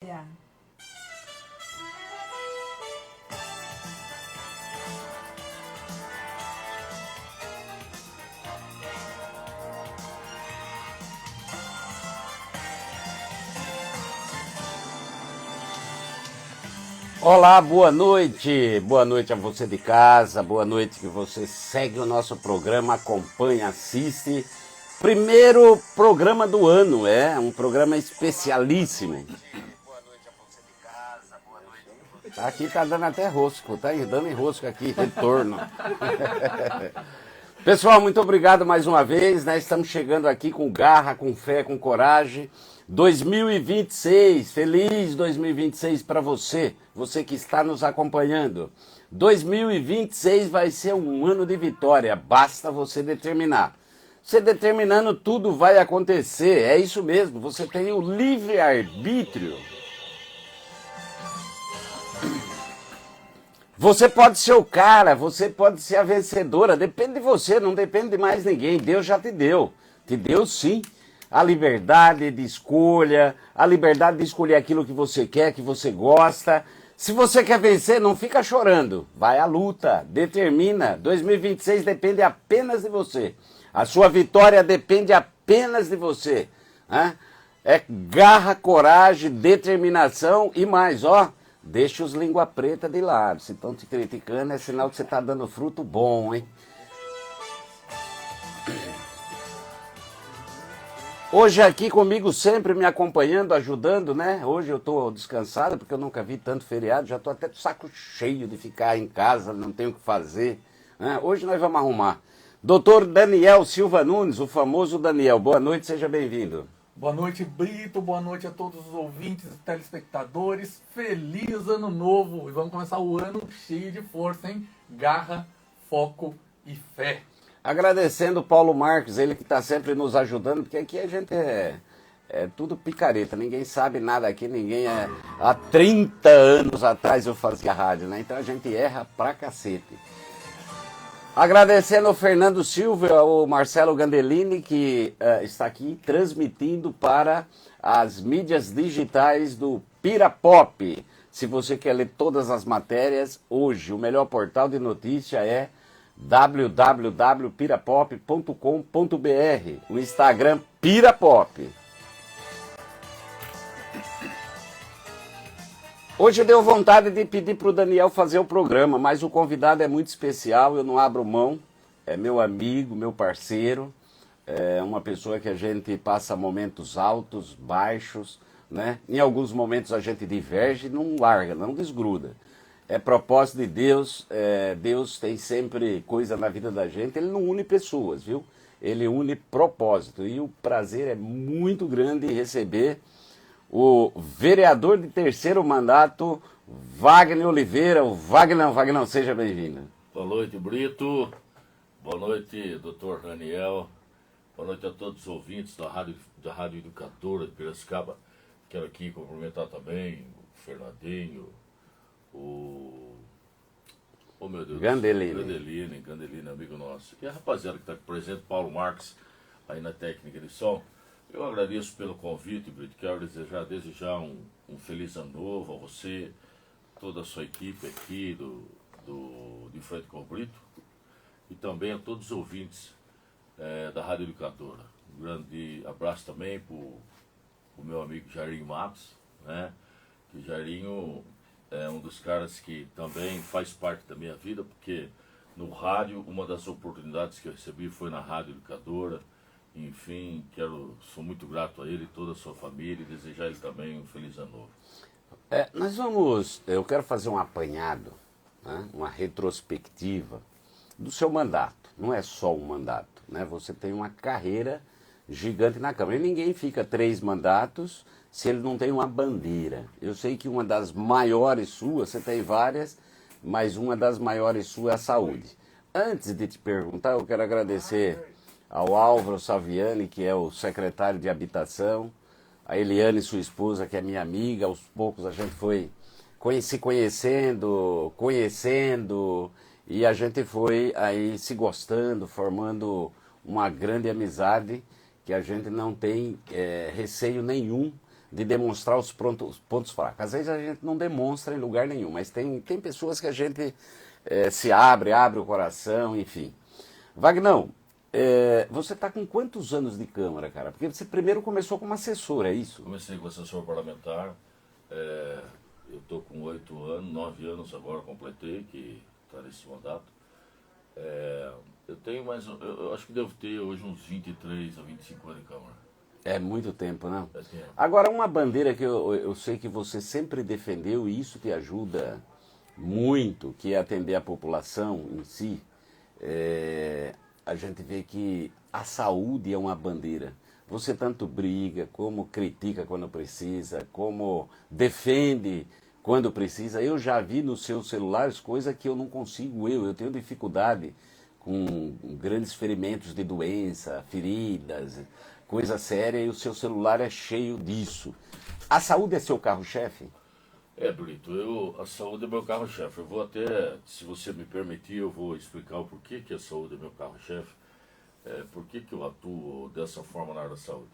Yeah. Olá, boa noite a você de casa, boa noite que você segue o nosso programa, acompanha, assiste. Primeiro programa do ano, um programa especialíssimo. Aqui tá dando até rosco, tá dando enrosco aqui, retorno. Pessoal, muito obrigado mais uma vez, né? Estamos chegando aqui com garra, com fé, com coragem. 2026, feliz 2026 para você, você que está nos acompanhando. 2026 vai ser um ano de vitória, basta você determinar. Você determinando, tudo vai acontecer, é isso mesmo, você tem o livre-arbítrio. Você pode ser o cara, você pode ser a vencedora, depende de você, não depende de mais ninguém. Deus já te deu sim a liberdade de escolha, a liberdade de escolher aquilo que você quer, que você gosta. Se você quer vencer, não fica chorando, vai à luta, determina. 2026 depende apenas de você, a sua vitória depende apenas de você. Né? É garra, coragem, determinação e mais, ó. Deixa os língua preta de lado. Se estão te criticando, é sinal que você está dando fruto bom, hein? Hoje aqui comigo sempre me acompanhando, ajudando, né? Hoje eu estou descansado porque eu nunca vi tanto feriado. Já estou até de saco cheio de ficar em casa, não tenho o que fazer. Né? Hoje nós vamos arrumar. Doutor Daniel Silva Nunes, o famoso Daniel. Boa noite, seja bem-vindo. Boa noite, Brito. Boa noite a todos os ouvintes e telespectadores. Feliz ano novo! E vamos começar o ano cheio de força, hein? Garra, foco e fé. Agradecendo o Paulo Marques, ele que está sempre nos ajudando, porque aqui a gente é tudo picareta, ninguém sabe nada aqui, ninguém é... Há 30 anos atrás eu fazia rádio, né? Então a gente erra pra cacete. Agradecendo o Fernando Silva, o Marcelo Gandelini, que está aqui transmitindo para as mídias digitais do Pirapop. Se você quer ler todas as matérias, hoje o melhor portal de notícia é www.pirapop.com.br, o Instagram Pirapop. Hoje deu vontade de pedir para o Daniel fazer o programa, mas o convidado é muito especial, eu não abro mão, é meu amigo, meu parceiro, é uma pessoa que a gente passa momentos altos, baixos, né? Em alguns momentos a gente diverge, não larga, não desgruda. É propósito de Deus, Deus tem sempre coisa na vida da gente, ele não une pessoas, viu? Ele une propósito, e o prazer é muito grande em receber o vereador de terceiro mandato, Wagner Oliveira. O Wagner, seja bem-vindo. Boa noite, Brito. Boa noite, doutor Daniel. Boa noite a todos os ouvintes da Rádio Educadora de Piracicaba. Quero aqui cumprimentar também o Fernandinho, oh meu Deus, Gandelini, amigo nosso. E a rapaziada que está aqui presente, Paulo Marques, aí na técnica de som. Eu agradeço pelo convite, Brito. Quero desejar um feliz ano novo a você, toda a sua equipe aqui de Frente com o Brito, e também a todos os ouvintes da Rádio Educadora. Um grande abraço também para o meu amigo Jairinho Matos, né? Que Jairinho é um dos caras que também faz parte da minha vida, porque no rádio, uma das oportunidades que eu recebi foi na Rádio Educadora. Enfim, sou muito grato a ele e toda a sua família e desejar a ele também um feliz ano novo. Eu quero fazer um apanhado, né, uma retrospectiva do seu mandato. Não é só um mandato, né? Você tem uma carreira gigante na Câmara. E ninguém fica 3 mandatos se ele não tem uma bandeira. Eu sei que uma das maiores suas, você tem várias, mas uma das maiores suas é a saúde. Antes de te perguntar, eu quero agradecer ao Álvaro Saviani, que é o secretário de Habitação, a Eliane, sua esposa, que é minha amiga. Aos poucos a gente foi se conhecendo, e a gente foi aí se gostando, formando uma grande amizade, que a gente não tem receio nenhum de demonstrar os pontos fracos. Às vezes a gente não demonstra em lugar nenhum, mas tem pessoas que a gente se abre o coração, enfim. Vagnão, você está com quantos anos de Câmara, cara? Porque você primeiro começou como assessor, é isso? Comecei como assessor parlamentar, eu estou com 8 anos, 9 anos agora completei, que está nesse mandato. Eu tenho mais, eu acho que devo ter hoje uns 23 a 25 anos de Câmara. É muito tempo, não? É tempo. Agora, uma bandeira que eu sei que você sempre defendeu, e isso te ajuda muito, que é atender a população em si, a gente vê que a saúde é uma bandeira. Você tanto briga, como critica quando precisa, como defende quando precisa. Eu já vi nos seus celulares coisa que eu não consigo, eu tenho dificuldade com grandes ferimentos de doença, feridas, coisa séria, e o seu celular é cheio disso. A saúde é seu carro-chefe? Brito, a saúde é meu carro-chefe. Eu vou até, se você me permitir, eu vou explicar o porquê que a saúde é meu carro-chefe, por que eu atuo dessa forma na área da saúde.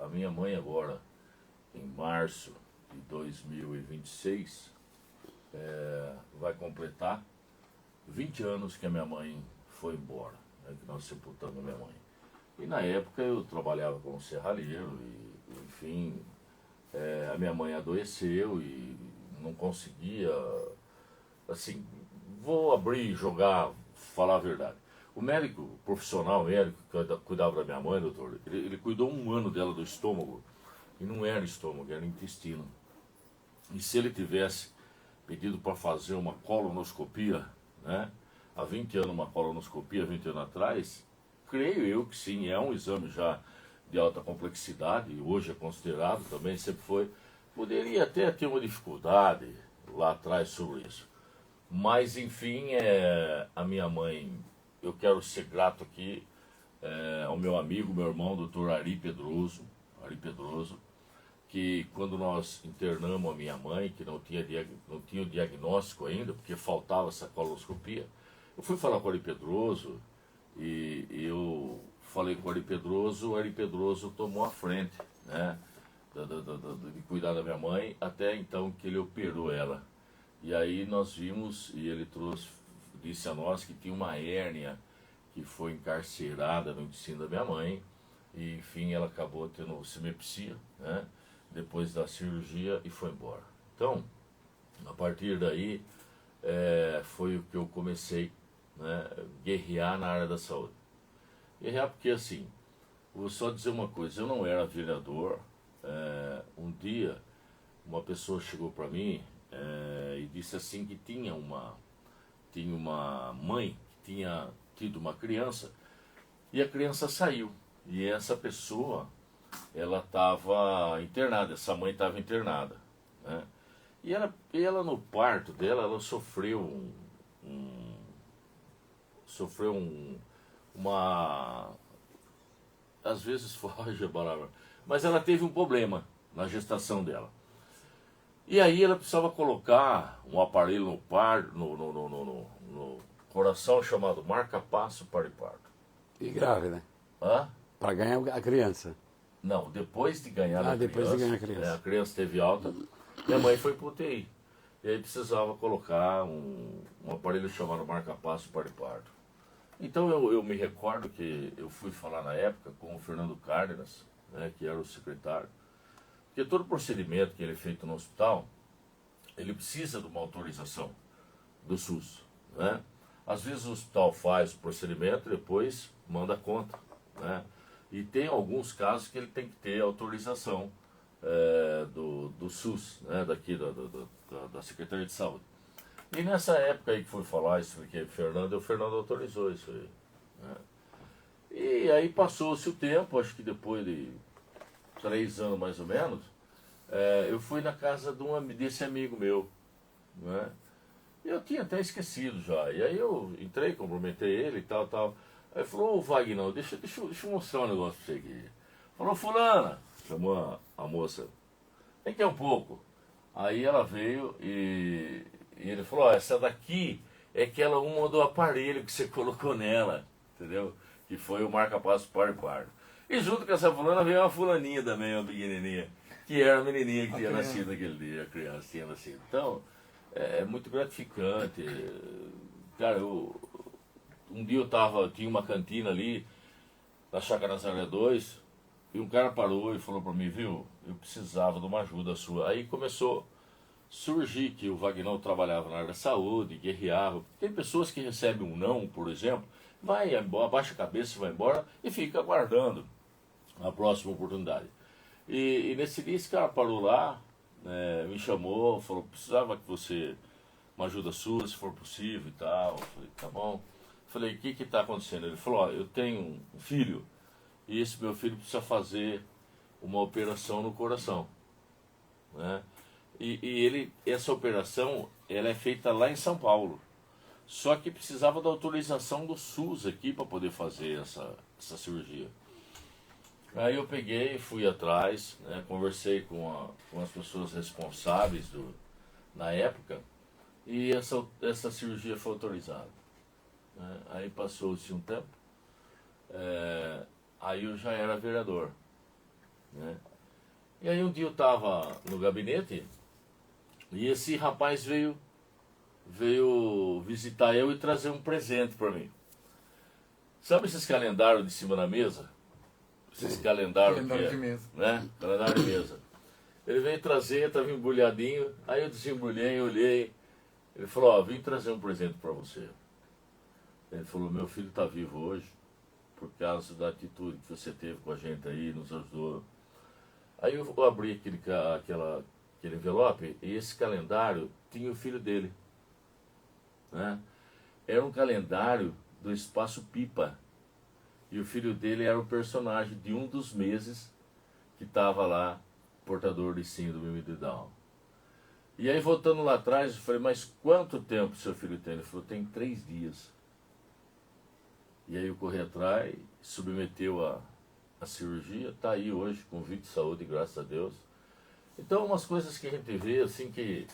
A minha mãe agora, em março de 2026, vai completar 20 anos que a minha mãe foi embora, né, que nós sepultamos a minha mãe. E na época eu trabalhava como serralheiro e enfim, a minha mãe adoeceu e não conseguia, assim, vou abrir e jogar, falar a verdade. O médico profissional, médico que cuidava da minha mãe, doutor, ele cuidou 1 ano dela do estômago, e não era estômago, era intestino. E se ele tivesse pedido para fazer uma colonoscopia, né, há 20 anos uma colonoscopia, 20 anos atrás, creio eu que sim, é um exame já de alta complexidade, hoje é considerado também, sempre foi, poderia até ter uma dificuldade lá atrás sobre isso. Mas, enfim, a minha mãe, eu quero ser grato aqui ao meu amigo, meu irmão, doutor Ari Pedroso, que quando nós internamos a minha mãe, que não tinha o diagnóstico ainda, porque faltava essa colonoscopia, eu fui falar com o Ari Pedroso, e eu falei com o Ari Pedroso tomou a frente, né, de cuidar da minha mãe, até então que ele operou ela. E aí nós vimos, e ele disse a nós que tinha uma hérnia que foi encarcerada no intestino da minha mãe, e enfim, ela acabou tendo semepsia, né, depois da cirurgia e foi embora. Então, a partir daí, foi o que eu comecei, né, guerrear na área da saúde. Guerrear porque, assim, vou só dizer uma coisa, eu não era vereador. Um dia uma pessoa chegou para mim e disse assim que tinha uma mãe que tinha tido uma criança e a criança saiu, e essa pessoa, ela estava internada, essa mãe estava internada, né? E ela no parto dela, ela sofreu uma, às vezes foge a palavra, mas ela teve um problema na gestação dela. E aí ela precisava colocar um aparelho no coração chamado marca-passo para-parto. E grávida, né? Hã? Para ganhar a criança. Não, depois de ganhar depois de ganhar a criança. A criança teve alta, minha mãe foi para o UTI. E aí precisava colocar um aparelho chamado marca-passo para-parto. Então eu me recordo que eu fui falar na época com o Fernando Cárdenas, né, que era o secretário, porque todo procedimento que ele é feito no hospital, ele precisa de uma autorização do SUS, né? Às vezes o hospital faz o procedimento e depois manda a conta, né? E tem alguns casos que ele tem que ter autorização do SUS, né, daqui da Secretaria de Saúde. E nessa época aí que fui falar, expliquei o Fernando autorizou isso aí, né? E aí passou-se o tempo, acho que depois de 3 anos mais ou menos, eu fui na casa desse amigo meu, né? Eu tinha até esquecido já. E aí eu entrei, cumprimentei ele e tal. Aí ele falou, ô Wagner, deixa eu mostrar um negócio pra você aqui. Falou, fulana, chamou a moça, vem aqui um pouco. Aí ela veio e ele falou, essa daqui é aquela uma do aparelho que você colocou nela, entendeu? Que foi o marca-passo para-parto. E junto com essa fulana veio uma fulaninha também, uma pequenininha. que era a menininha que tinha criança. nascido naquele dia, a criança tinha nascido. Então, é muito gratificante. Cara, um dia tinha uma cantina ali, na Chácara Nazaré 2, e um cara parou e falou para mim, viu, eu precisava de uma ajuda sua. Aí começou a surgir que o Vagnão trabalhava na área da saúde, guerreava. Tem pessoas que recebem um não, por exemplo, vai embora, abaixa a cabeça, vai embora e fica aguardando a próxima oportunidade. E nesse dia esse cara parou lá, me chamou, falou, precisava que você, uma ajuda sua, se for possível e tal. Eu falei, tá bom. Falei, o que está acontecendo? Ele falou, ó, eu tenho um filho e esse meu filho precisa fazer uma operação no coração, né? Essa operação, ela é feita lá em São Paulo. Só que precisava da autorização do SUS aqui para poder fazer essa cirurgia. Aí eu peguei, fui atrás, né, conversei com as pessoas responsáveis na época e essa cirurgia foi autorizada. Né? Aí passou-se um tempo, aí eu já era vereador. Né? E aí um dia eu estava no gabinete e esse rapaz veio visitar eu e trazer um presente para mim. Sabe esses calendários de cima da mesa? Esses calendários de mesa. Né? Calendário de mesa. Ele veio trazer, estava embrulhadinho, aí eu desembrulhei, olhei. Ele falou, ó, vim trazer um presente para você. Ele falou, meu filho está vivo hoje, por causa da atitude que você teve com a gente aí, nos ajudou. Aí eu abri aquele envelope e esse calendário tinha o filho dele. Né? Era um calendário do Espaço Pipa. E o filho dele era o personagem de um dos meses que estava lá, portador de síndrome de Down. E aí, voltando lá atrás, eu falei, mas quanto tempo seu filho tem? Ele falou, tem 3 dias. E aí eu corri atrás, submeteu a cirurgia, está aí hoje, com vida de saúde, graças a Deus. Então, umas coisas que a gente vê, assim, que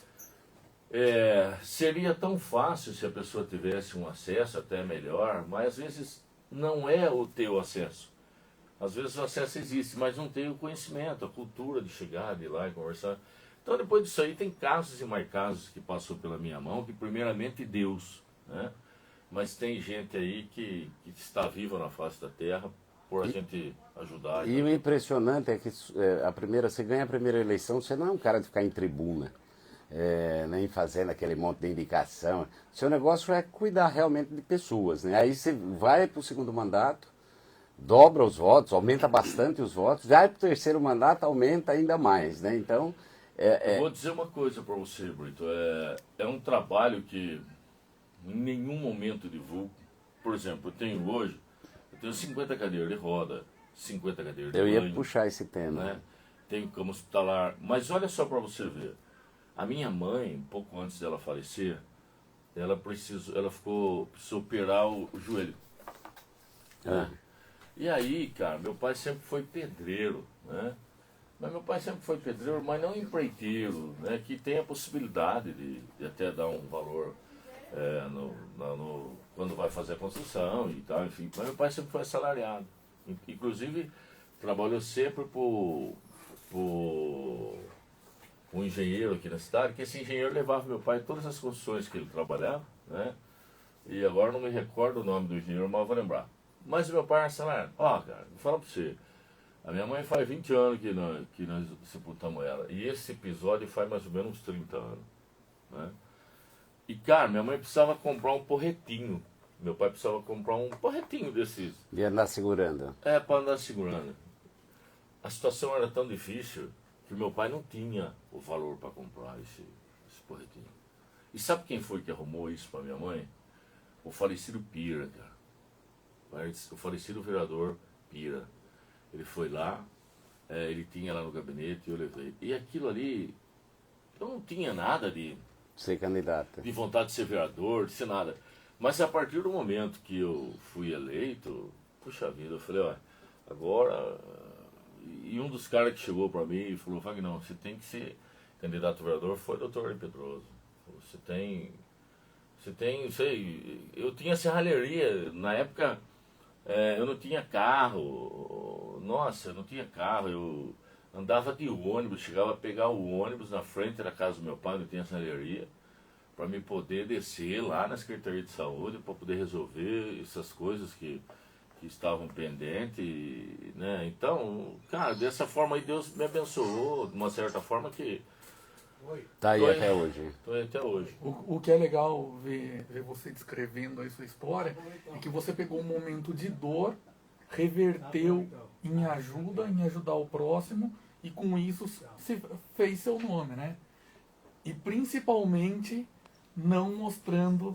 seria tão fácil se a pessoa tivesse um acesso até melhor, mas às vezes não é o teu acesso. Às vezes o acesso existe, mas não tem o conhecimento, a cultura de chegar, de ir lá e conversar. Então depois disso aí tem casos e mais casos que passou pela minha mão, que primeiramente Deus, né? Mas tem gente aí que está viva na face da terra por a gente ajudar. E o impressionante é que você ganha a primeira eleição, você não é um cara de ficar em tribuna, nem fazendo aquele monte de indicação. Seu negócio é cuidar realmente de pessoas, né? Aí você vai para o segundo mandato, dobra os votos, aumenta bastante os votos, vai para o terceiro mandato, aumenta ainda mais, né? Então... Eu vou dizer uma coisa para você, Brito. É um trabalho que em nenhum momento divulgo. Por exemplo, eu tenho 50 cadeiras de roda, 50 cadeiras de Eu ia banho, puxar esse tema. né? Tenho cama hospitalar. Mas olha só para você ver. A minha mãe, um pouco antes dela falecer, ela precisou operar o joelho. Né? E aí, cara, meu pai sempre foi pedreiro, né? Mas meu pai sempre foi pedreiro, mas não empreiteiro, né? Que tem a possibilidade de até dar um valor quando vai fazer a construção e tal, enfim. Mas meu pai sempre foi assalariado. Inclusive, trabalhou sempre por um engenheiro aqui na cidade, que esse engenheiro levava meu pai em todas as construções que ele trabalhava, né? E agora não me recordo o nome do engenheiro, mas vou lembrar. Mas o meu pai era assalariado. Ó, cara, vou falar pra você. A minha mãe faz 20 anos que nós sepultamos ela. E esse episódio faz mais ou menos uns 30 anos. Né? E, cara, minha mãe precisava comprar um porretinho. Meu pai precisava comprar um porretinho desses. De andar segurando. Para andar segurando. A situação era tão difícil que meu pai não tinha o valor para comprar esse porretinho. E sabe quem foi que arrumou isso para minha mãe? O falecido Pira, cara. O falecido vereador Pira. Ele foi lá, ele tinha lá no gabinete e eu levei. E aquilo ali, eu não tinha nada de Ser candidato. de vontade de ser vereador, de ser nada. Mas a partir do momento que eu fui eleito, puxa vida, eu falei, ó, agora... E um dos caras que chegou para mim e falou, Vagnão, você tem que ser candidato a vereador, foi o doutor Pedroso. Você tem, eu tinha serralheria, na época... eu não tinha carro, nossa, eu não tinha carro, andava de ônibus, chegava a pegar o ônibus na frente da casa do meu pai, onde tem a sinaleria, para me poder descer lá na Secretaria de Saúde, para poder resolver essas coisas que estavam pendentes, né? Então, cara, dessa forma aí Deus me abençoou, de uma certa forma que... Tá aí até hoje. Tô aí até hoje. O que é legal ver você descrevendo aí sua história é que você pegou um momento de dor, reverteu em ajuda, em ajudar o próximo, e com isso se fez seu nome, né? E principalmente não mostrando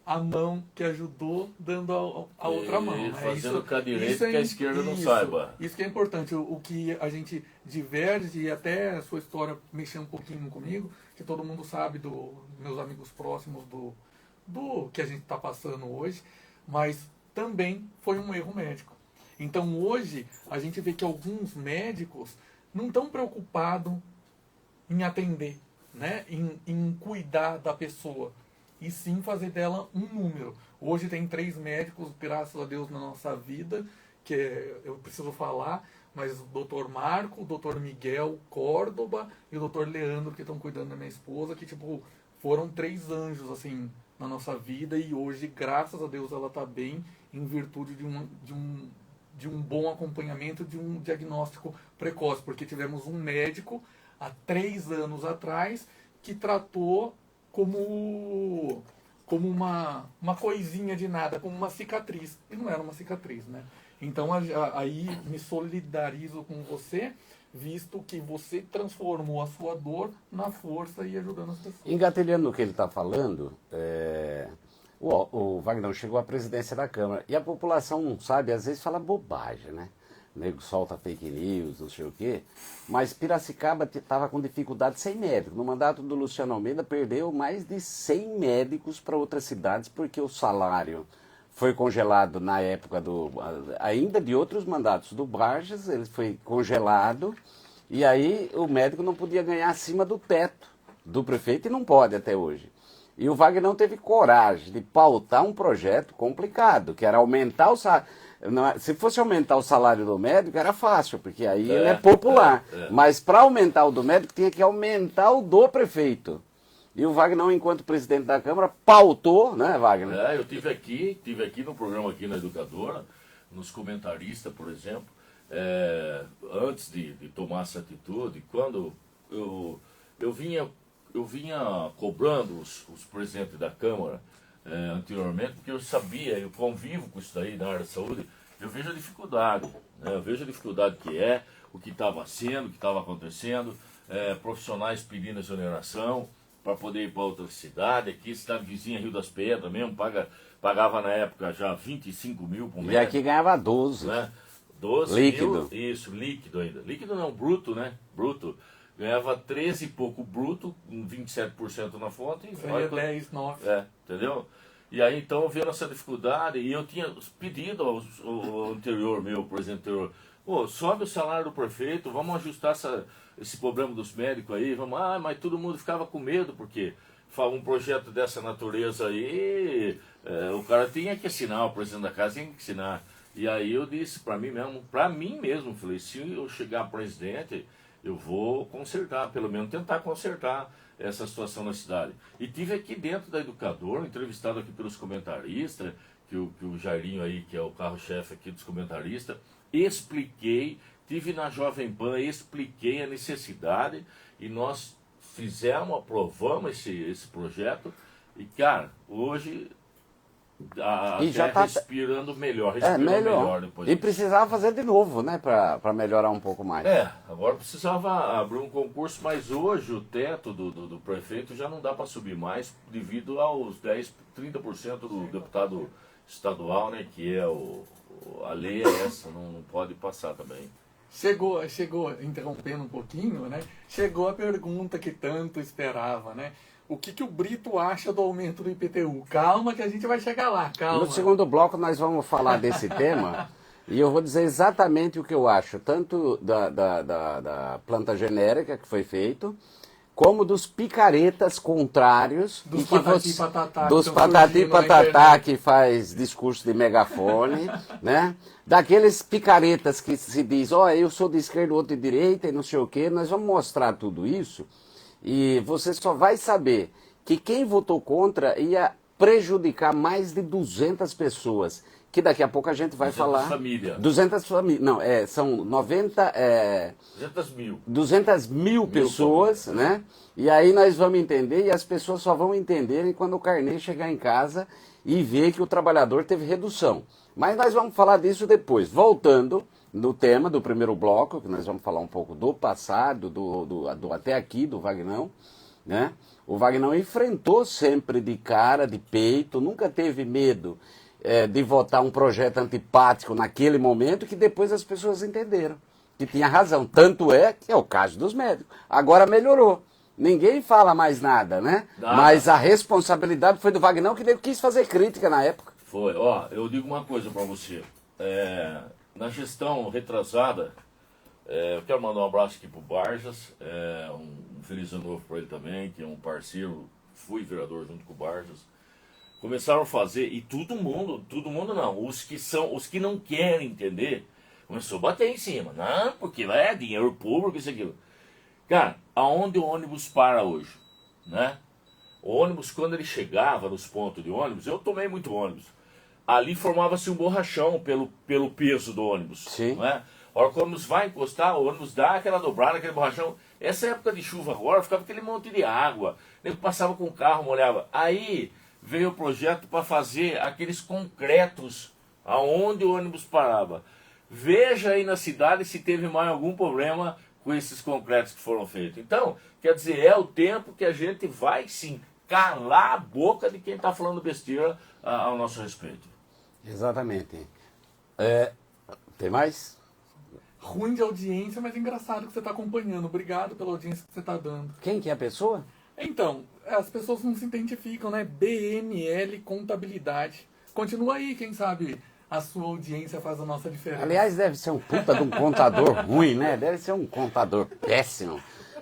a mão que ajudou, dando a outra mão. Né? Fazendo com a direita que a esquerda não saiba. Isso que é importante. O que a gente diverge, e até a sua história mexeu um pouquinho comigo, que todo mundo sabe meus amigos próximos do que a gente está passando hoje, mas também foi um erro médico. Então hoje a gente vê que alguns médicos não estão preocupados em atender, né? em cuidar da pessoa, e sim fazer dela um número. Hoje tem 3 médicos, graças a Deus, na nossa vida, que eu preciso falar, mas o Dr. Marco, o Dr. Miguel Córdoba e o Dr. Leandro, que estão cuidando da minha esposa, que tipo, foram 3 anjos assim na nossa vida, e hoje, graças a Deus, ela está bem, em virtude de um bom acompanhamento, de um diagnóstico precoce, porque tivemos um médico há 3 anos atrás que tratou como uma coisinha de nada, como uma cicatriz. E não era uma cicatriz, né? Então aí me solidarizo com você, visto que você transformou a sua dor na força e ajudando as pessoas. Engatilhando no que ele está falando, o Wagner chegou à presidência da Câmara e a população não sabe, às vezes fala bobagem, né? O nego solta fake news, não sei o quê, mas Piracicaba estava com dificuldade sem médico. No mandato do Luciano Almeida perdeu mais de 100 médicos para outras cidades porque o salário foi congelado na época ainda de outros mandatos do Barges, ele foi congelado e aí o médico não podia ganhar acima do teto do prefeito e não pode até hoje. E o Wagner não teve coragem de pautar um projeto complicado, que era aumentar o salário. Se fosse aumentar o salário do médico, era fácil, porque aí ele é popular. Mas para aumentar o do médico, tinha que aumentar o do prefeito. E o Wagner, enquanto presidente da Câmara, pautou, né, Wagner? Eu tive aqui no programa aqui na Educadora, nos comentaristas, por exemplo, antes de tomar essa atitude, quando eu vinha cobrando os presidentes da Câmara, anteriormente, porque eu sabia, eu convivo com isso daí na área da saúde, eu vejo a dificuldade, né? Eu vejo a dificuldade o que estava sendo, o que estava acontecendo, profissionais pedindo exoneração para poder ir para outra cidade, aqui cidade vizinha, Rio das Pedras mesmo, pagava na época já 25 mil por mês. E aqui ganhava 12. Né? 12 líquido. Mil, isso, líquido ainda. Líquido não, bruto, né? Bruto. Ganhava 13 e pouco bruto, 27% na fonte. Ganhava 10, 9. Entendeu? E aí, então, vendo essa dificuldade, e eu tinha pedido ao anterior, meu presidente anterior, sobe o salário do prefeito, vamos ajustar esse problema dos médicos aí, mas todo mundo ficava com medo, porque um projeto dessa natureza aí, o cara tinha que assinar, o presidente da casa tinha que assinar. E aí eu disse para mim mesmo, falei, se eu chegar presidente, eu vou consertar, pelo menos tentar consertar essa situação na cidade. E tive aqui dentro da Educadora, entrevistado aqui pelos comentaristas, que o Jairinho aí, que é o carro-chefe aqui dos comentaristas, expliquei, tive na Jovem Pan, expliquei a necessidade, e nós aprovamos esse projeto, e cara, hoje E já tá respirando melhor, melhor depois e disso. precisava fazer de novo, né, para melhorar um pouco mais. Agora precisava abrir um concurso, mas hoje o teto do prefeito já não dá para subir mais, devido aos 30% do deputado estadual, né, que é a lei é essa, não pode passar também. Chegou, interrompendo um pouquinho, né? Chegou a pergunta que tanto esperava, né? O que o Brito acha do aumento do IPTU? Calma que a gente vai chegar lá, calma. No segundo bloco nós vamos falar desse tema e eu vou dizer exatamente o que eu acho, tanto da planta genérica que foi feito, como dos picaretas contrários. Dos e que patati e patatá. dos que estão patati e surgindo na patatá internet. que faz discurso de megafone, né? Daqueles picaretas que se diz, ó, eu sou de esquerda, outro de direita e não sei o quê. Nós vamos mostrar tudo isso e você só vai saber que quem votou contra ia prejudicar mais de 200 pessoas. Que daqui a pouco a gente vai 200 falar. famílias. 200 famílias. Não, são 90. 200 mil. 200 mil pessoas, né? E aí nós vamos entender, e as pessoas só vão entenderem quando o carnê chegar em casa e ver que o trabalhador teve redução. Mas nós vamos falar disso depois. Voltando no tema do primeiro bloco, que nós vamos falar um pouco do passado, do até aqui, do Vagnão, né? O Vagnão enfrentou sempre de cara, de peito, nunca teve medo de votar um projeto antipático naquele momento, que depois as pessoas entenderam que tinha razão. Tanto é que é o caso dos médicos. Agora melhorou. Ninguém fala mais nada, né? Nada. Mas a responsabilidade foi do Vagnão, que ele quis fazer crítica na época. Foi. Ó, eu digo uma coisa pra você. Na gestão retrasada, eu quero mandar um abraço aqui pro Barjas, um feliz ano novo pra ele também, que é um parceiro, fui vereador junto com o Barjas. Começaram a fazer, e todo mundo não, os que não querem entender, começou a bater em cima. Não, porque é dinheiro público, isso e aquilo. Cara, aonde o ônibus para hoje, né? O ônibus, quando ele chegava nos pontos de ônibus, eu tomei muito ônibus, ali formava-se um borrachão pelo peso do ônibus. Sim. Não é? A hora que o ônibus vai encostar, o ônibus dá aquela dobrada, aquele borrachão. Essa época de chuva agora, ficava aquele monte de água, nego passava com o carro, molhava. Aí veio o projeto para fazer aqueles concretos aonde o ônibus parava. Veja aí na cidade se teve mais algum problema com esses concretos que foram feitos. Então, quer dizer, é o tempo que a gente vai sim calar a boca de quem está falando besteira ao nosso respeito. Exatamente. Tem mais? Ruim de audiência, mas engraçado que você está acompanhando. Obrigado pela audiência que você está dando. Quem que é a pessoa? Então, as pessoas não se identificam, né? BML Contabilidade. Continua aí, quem sabe a sua audiência faz a nossa diferença. Aliás, deve ser um puta de um contador ruim, né? Deve ser um contador péssimo.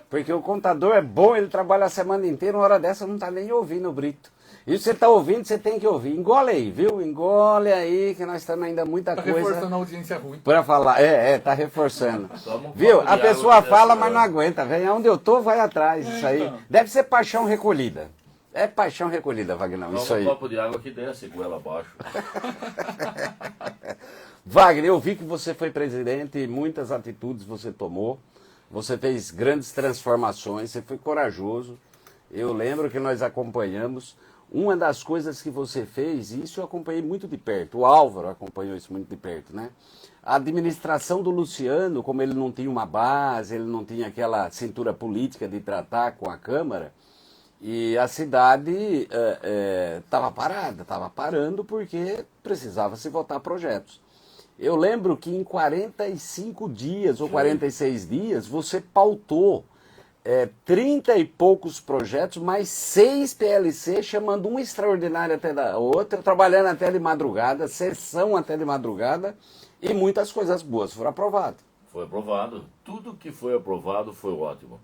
Porque o contador é bom, ele trabalha a semana inteira, uma hora dessa não tá nem ouvindo o Brito. E se você tá ouvindo, você tem que ouvir. Engole aí, viu? Engole aí, que nós estamos ainda muita Tá coisa reforçando a audiência ruim. pra falar. Tá reforçando. Toma um Viu? copo de A água pessoa que fala, desce, mas não né? aguenta. Vem aonde eu tô, vai atrás. Isso aí. então. Deve ser paixão recolhida. É paixão recolhida, Vagnão. Isso Toma um aí. copo de água que desce, goela abaixo. Wagner, eu vi que você foi presidente e muitas atitudes você tomou. Você fez grandes transformações, você foi corajoso. Eu lembro que nós acompanhamos. Uma das coisas que você fez, e isso eu acompanhei muito de perto, o Álvaro acompanhou isso muito de perto, né? A administração do Luciano, como ele não tinha uma base, ele não tinha aquela cintura política de tratar com a Câmara, e a cidade estava parada, estava parando porque precisava se votar projetos. Eu lembro que em 45 dias ou 46 dias você pautou 30 e poucos projetos, mais 6 PLC, chamando um extraordinário até da outra, trabalhando até de madrugada, sessão até de madrugada, e muitas coisas boas foram aprovadas. Foi aprovado. Tudo que foi aprovado foi ótimo.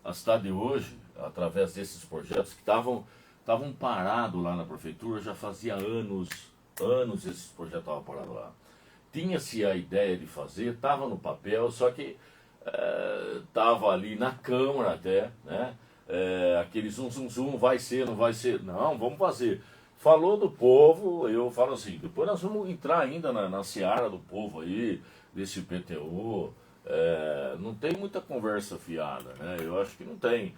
A cidade hoje, através desses projetos que estavam parados lá na prefeitura, já fazia anos esses projetos estavam parados lá. Tinha-se a ideia de fazer, estava no papel, só que estava ali na Câmara até, né? Aquele zum, vai ser, não vai ser. Não, vamos fazer. Falou do povo, eu falo assim, depois nós vamos entrar ainda na seara do povo aí, desse IPTU. Não tem muita conversa fiada, né? Eu acho que não tem.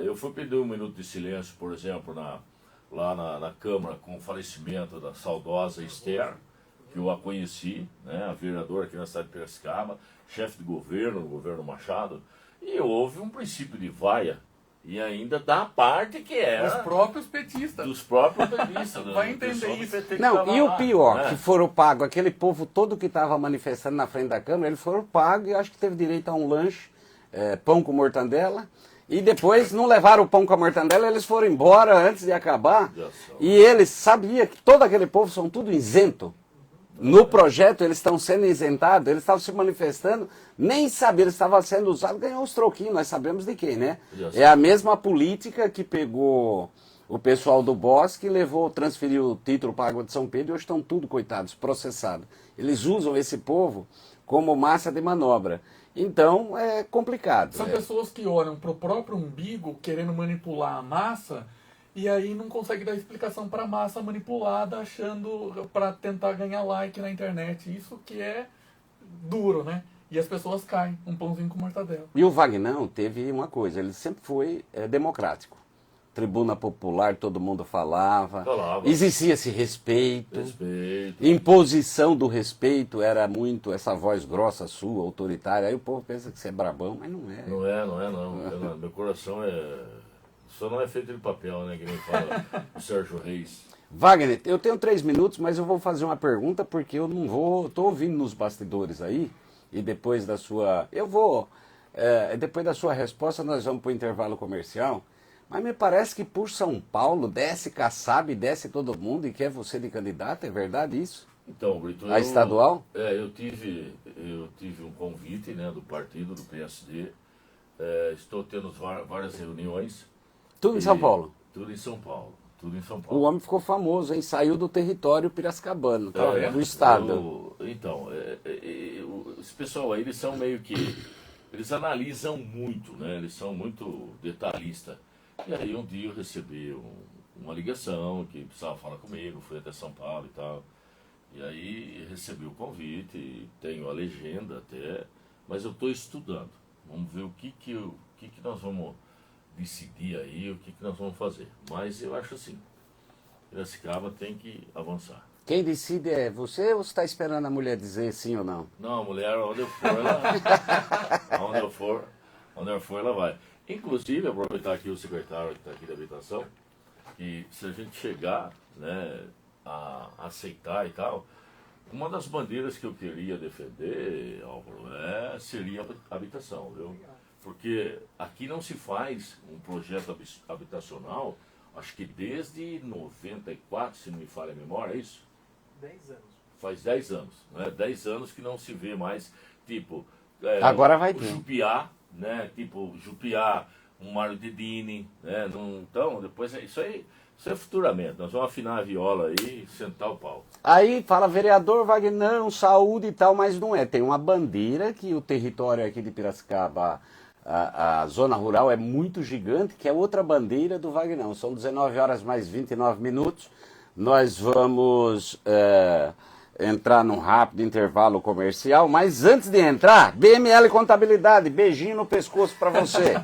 Eu fui pedir um minuto de silêncio, por exemplo, lá na Câmara, com o falecimento da saudosa Esther, que eu a conheci, né, a vereadora aqui na cidade de Piracicaba, chefe de governo, o governo Machado, e houve um princípio de vaia, e ainda da parte que era Os próprios petistas. dos próprios petistas. Vai do entender pessoal do isso. PT que Não, tava e o lá, pior, né? que foram pagos, aquele povo todo que estava manifestando na frente da Câmara, eles foram pagos e acho que teve direito a um lanche, pão com mortandela, e depois não levaram o pão com a mortandela, eles foram embora antes de acabar, Judiação. e eles sabiam que todo aquele povo são tudo isento. No projeto eles estão sendo isentados, eles estavam se manifestando, nem sabiam, eles estavam sendo usados, ganhou uns troquinhos, nós sabemos de quem, né? É a mesma política que pegou o pessoal do Bosque, levou, transferiu o título para a Água de São Pedro e hoje estão tudo, coitados, processados. Eles usam esse povo como massa de manobra. Então é complicado. São pessoas que olham para o próprio umbigo, querendo manipular a massa, e aí não consegue dar explicação para a massa manipulada, achando para tentar ganhar like na internet. Isso que é duro, né? E as pessoas caem, um pãozinho com mortadela. E o Vagnão teve uma coisa, ele sempre foi democrático. Tribuna popular, todo mundo falava. Existia esse respeito. Imposição do respeito era muito essa voz grossa sua, autoritária. Aí o povo pensa que você é brabão, mas não é. Não. Meu coração só não é feito de papel, né? Que nem fala o Sérgio Reis. Wagner, eu tenho 3 minutos, mas eu vou fazer uma pergunta porque eu não vou. Estou ouvindo nos bastidores aí, e depois da sua. Depois da sua resposta, nós vamos para o intervalo comercial. Mas me parece que por São Paulo desce Kassab, desce todo mundo e quer você de candidato, é verdade isso? Então, Brito, a estadual? Eu tive um convite, né, do partido, do PSD. Estou tendo várias reuniões. Tudo em São Paulo? Tudo em São Paulo. O homem ficou famoso, hein? Saiu do território piracicabano, do estado. Esse pessoal aí, eles são meio que... Eles analisam muito, né? Eles são muito detalhistas. E aí um dia eu recebi uma ligação que precisava falar comigo, fui até São Paulo e tal. E aí recebi o convite, tenho a legenda até, mas eu estou estudando. Vamos ver o que nós vamos decidir aí, o que nós vamos fazer. Mas eu acho assim, Piracicaba tem que avançar. Quem decide é você ou você está esperando a mulher dizer sim ou não? Não, a mulher, onde eu for, ela vai. Inclusive, aproveitar aqui o secretário que está aqui da habitação, que se a gente chegar, né, a aceitar e tal, uma das bandeiras que eu queria defender, Álvaro, seria a habitação, viu? Porque aqui não se faz um projeto habitacional, acho que desde 94, se não me falha a memória, é isso? 10 anos. Faz 10 anos, né? 10 anos que não se vê mais, tipo... Agora vai ter. Jupiá, né? Tipo, Jupiá, um Mário Dedini, né? Então, depois, isso é futuramente. Nós vamos afinar a viola aí e sentar o pau. Aí fala, vereador Wagner, saúde e tal, mas não é. Tem uma bandeira que o território aqui de Piracicaba, a zona rural é muito gigante, que é outra bandeira do Wagner. São 19 horas mais 29 minutos. Nós vamos entrar num rápido intervalo comercial, mas antes de entrar, BML Contabilidade, beijinho no pescoço para você.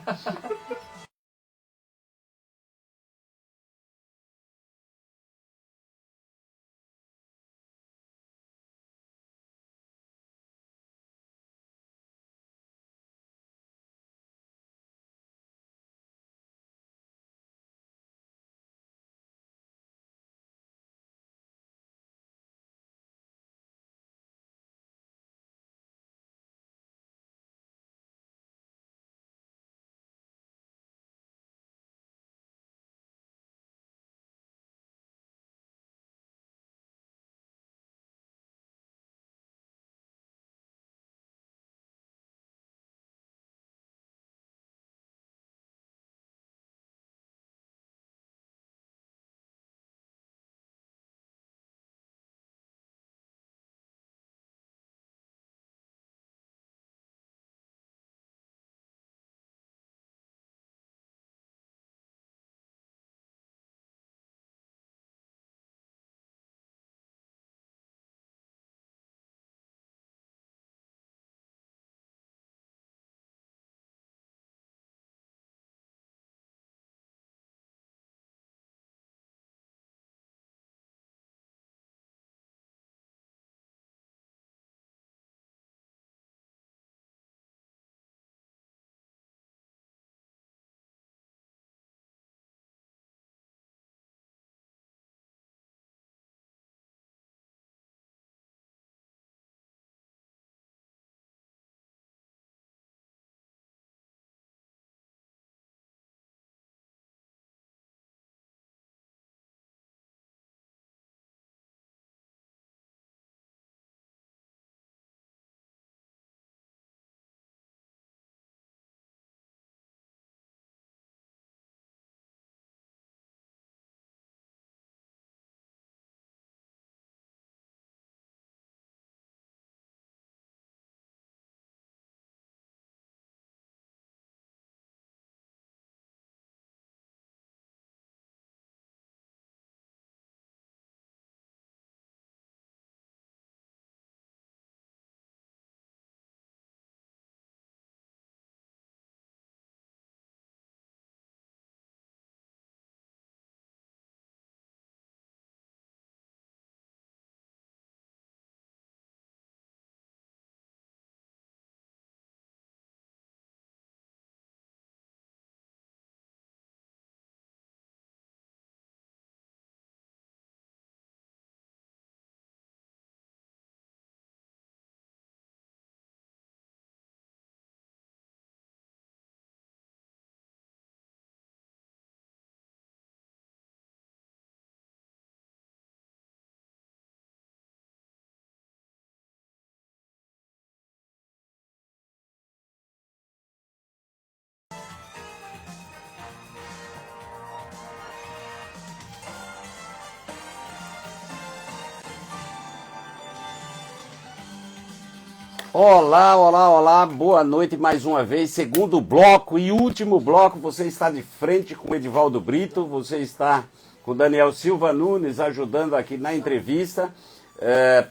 Olá, olá, olá, boa noite mais uma vez, segundo bloco e último bloco, você está de frente com o Edivaldo Brito, você está com o Daniel Silva Nunes ajudando aqui na entrevista,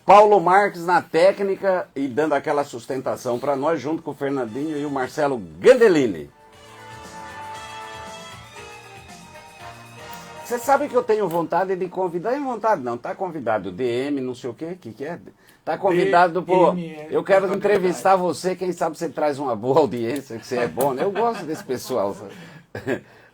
Paulo Marques na técnica e dando aquela sustentação para nós, junto com o Fernandinho e o Marcelo Gandelini. Você sabe que eu tenho vontade de convidar, vontade não, tá convidado, DM, não sei o quê, que é? Tá convidado, pô, eu quero entrevistar você, quem sabe você traz uma boa audiência, que você é bom, né? Eu gosto desse pessoal, sabe?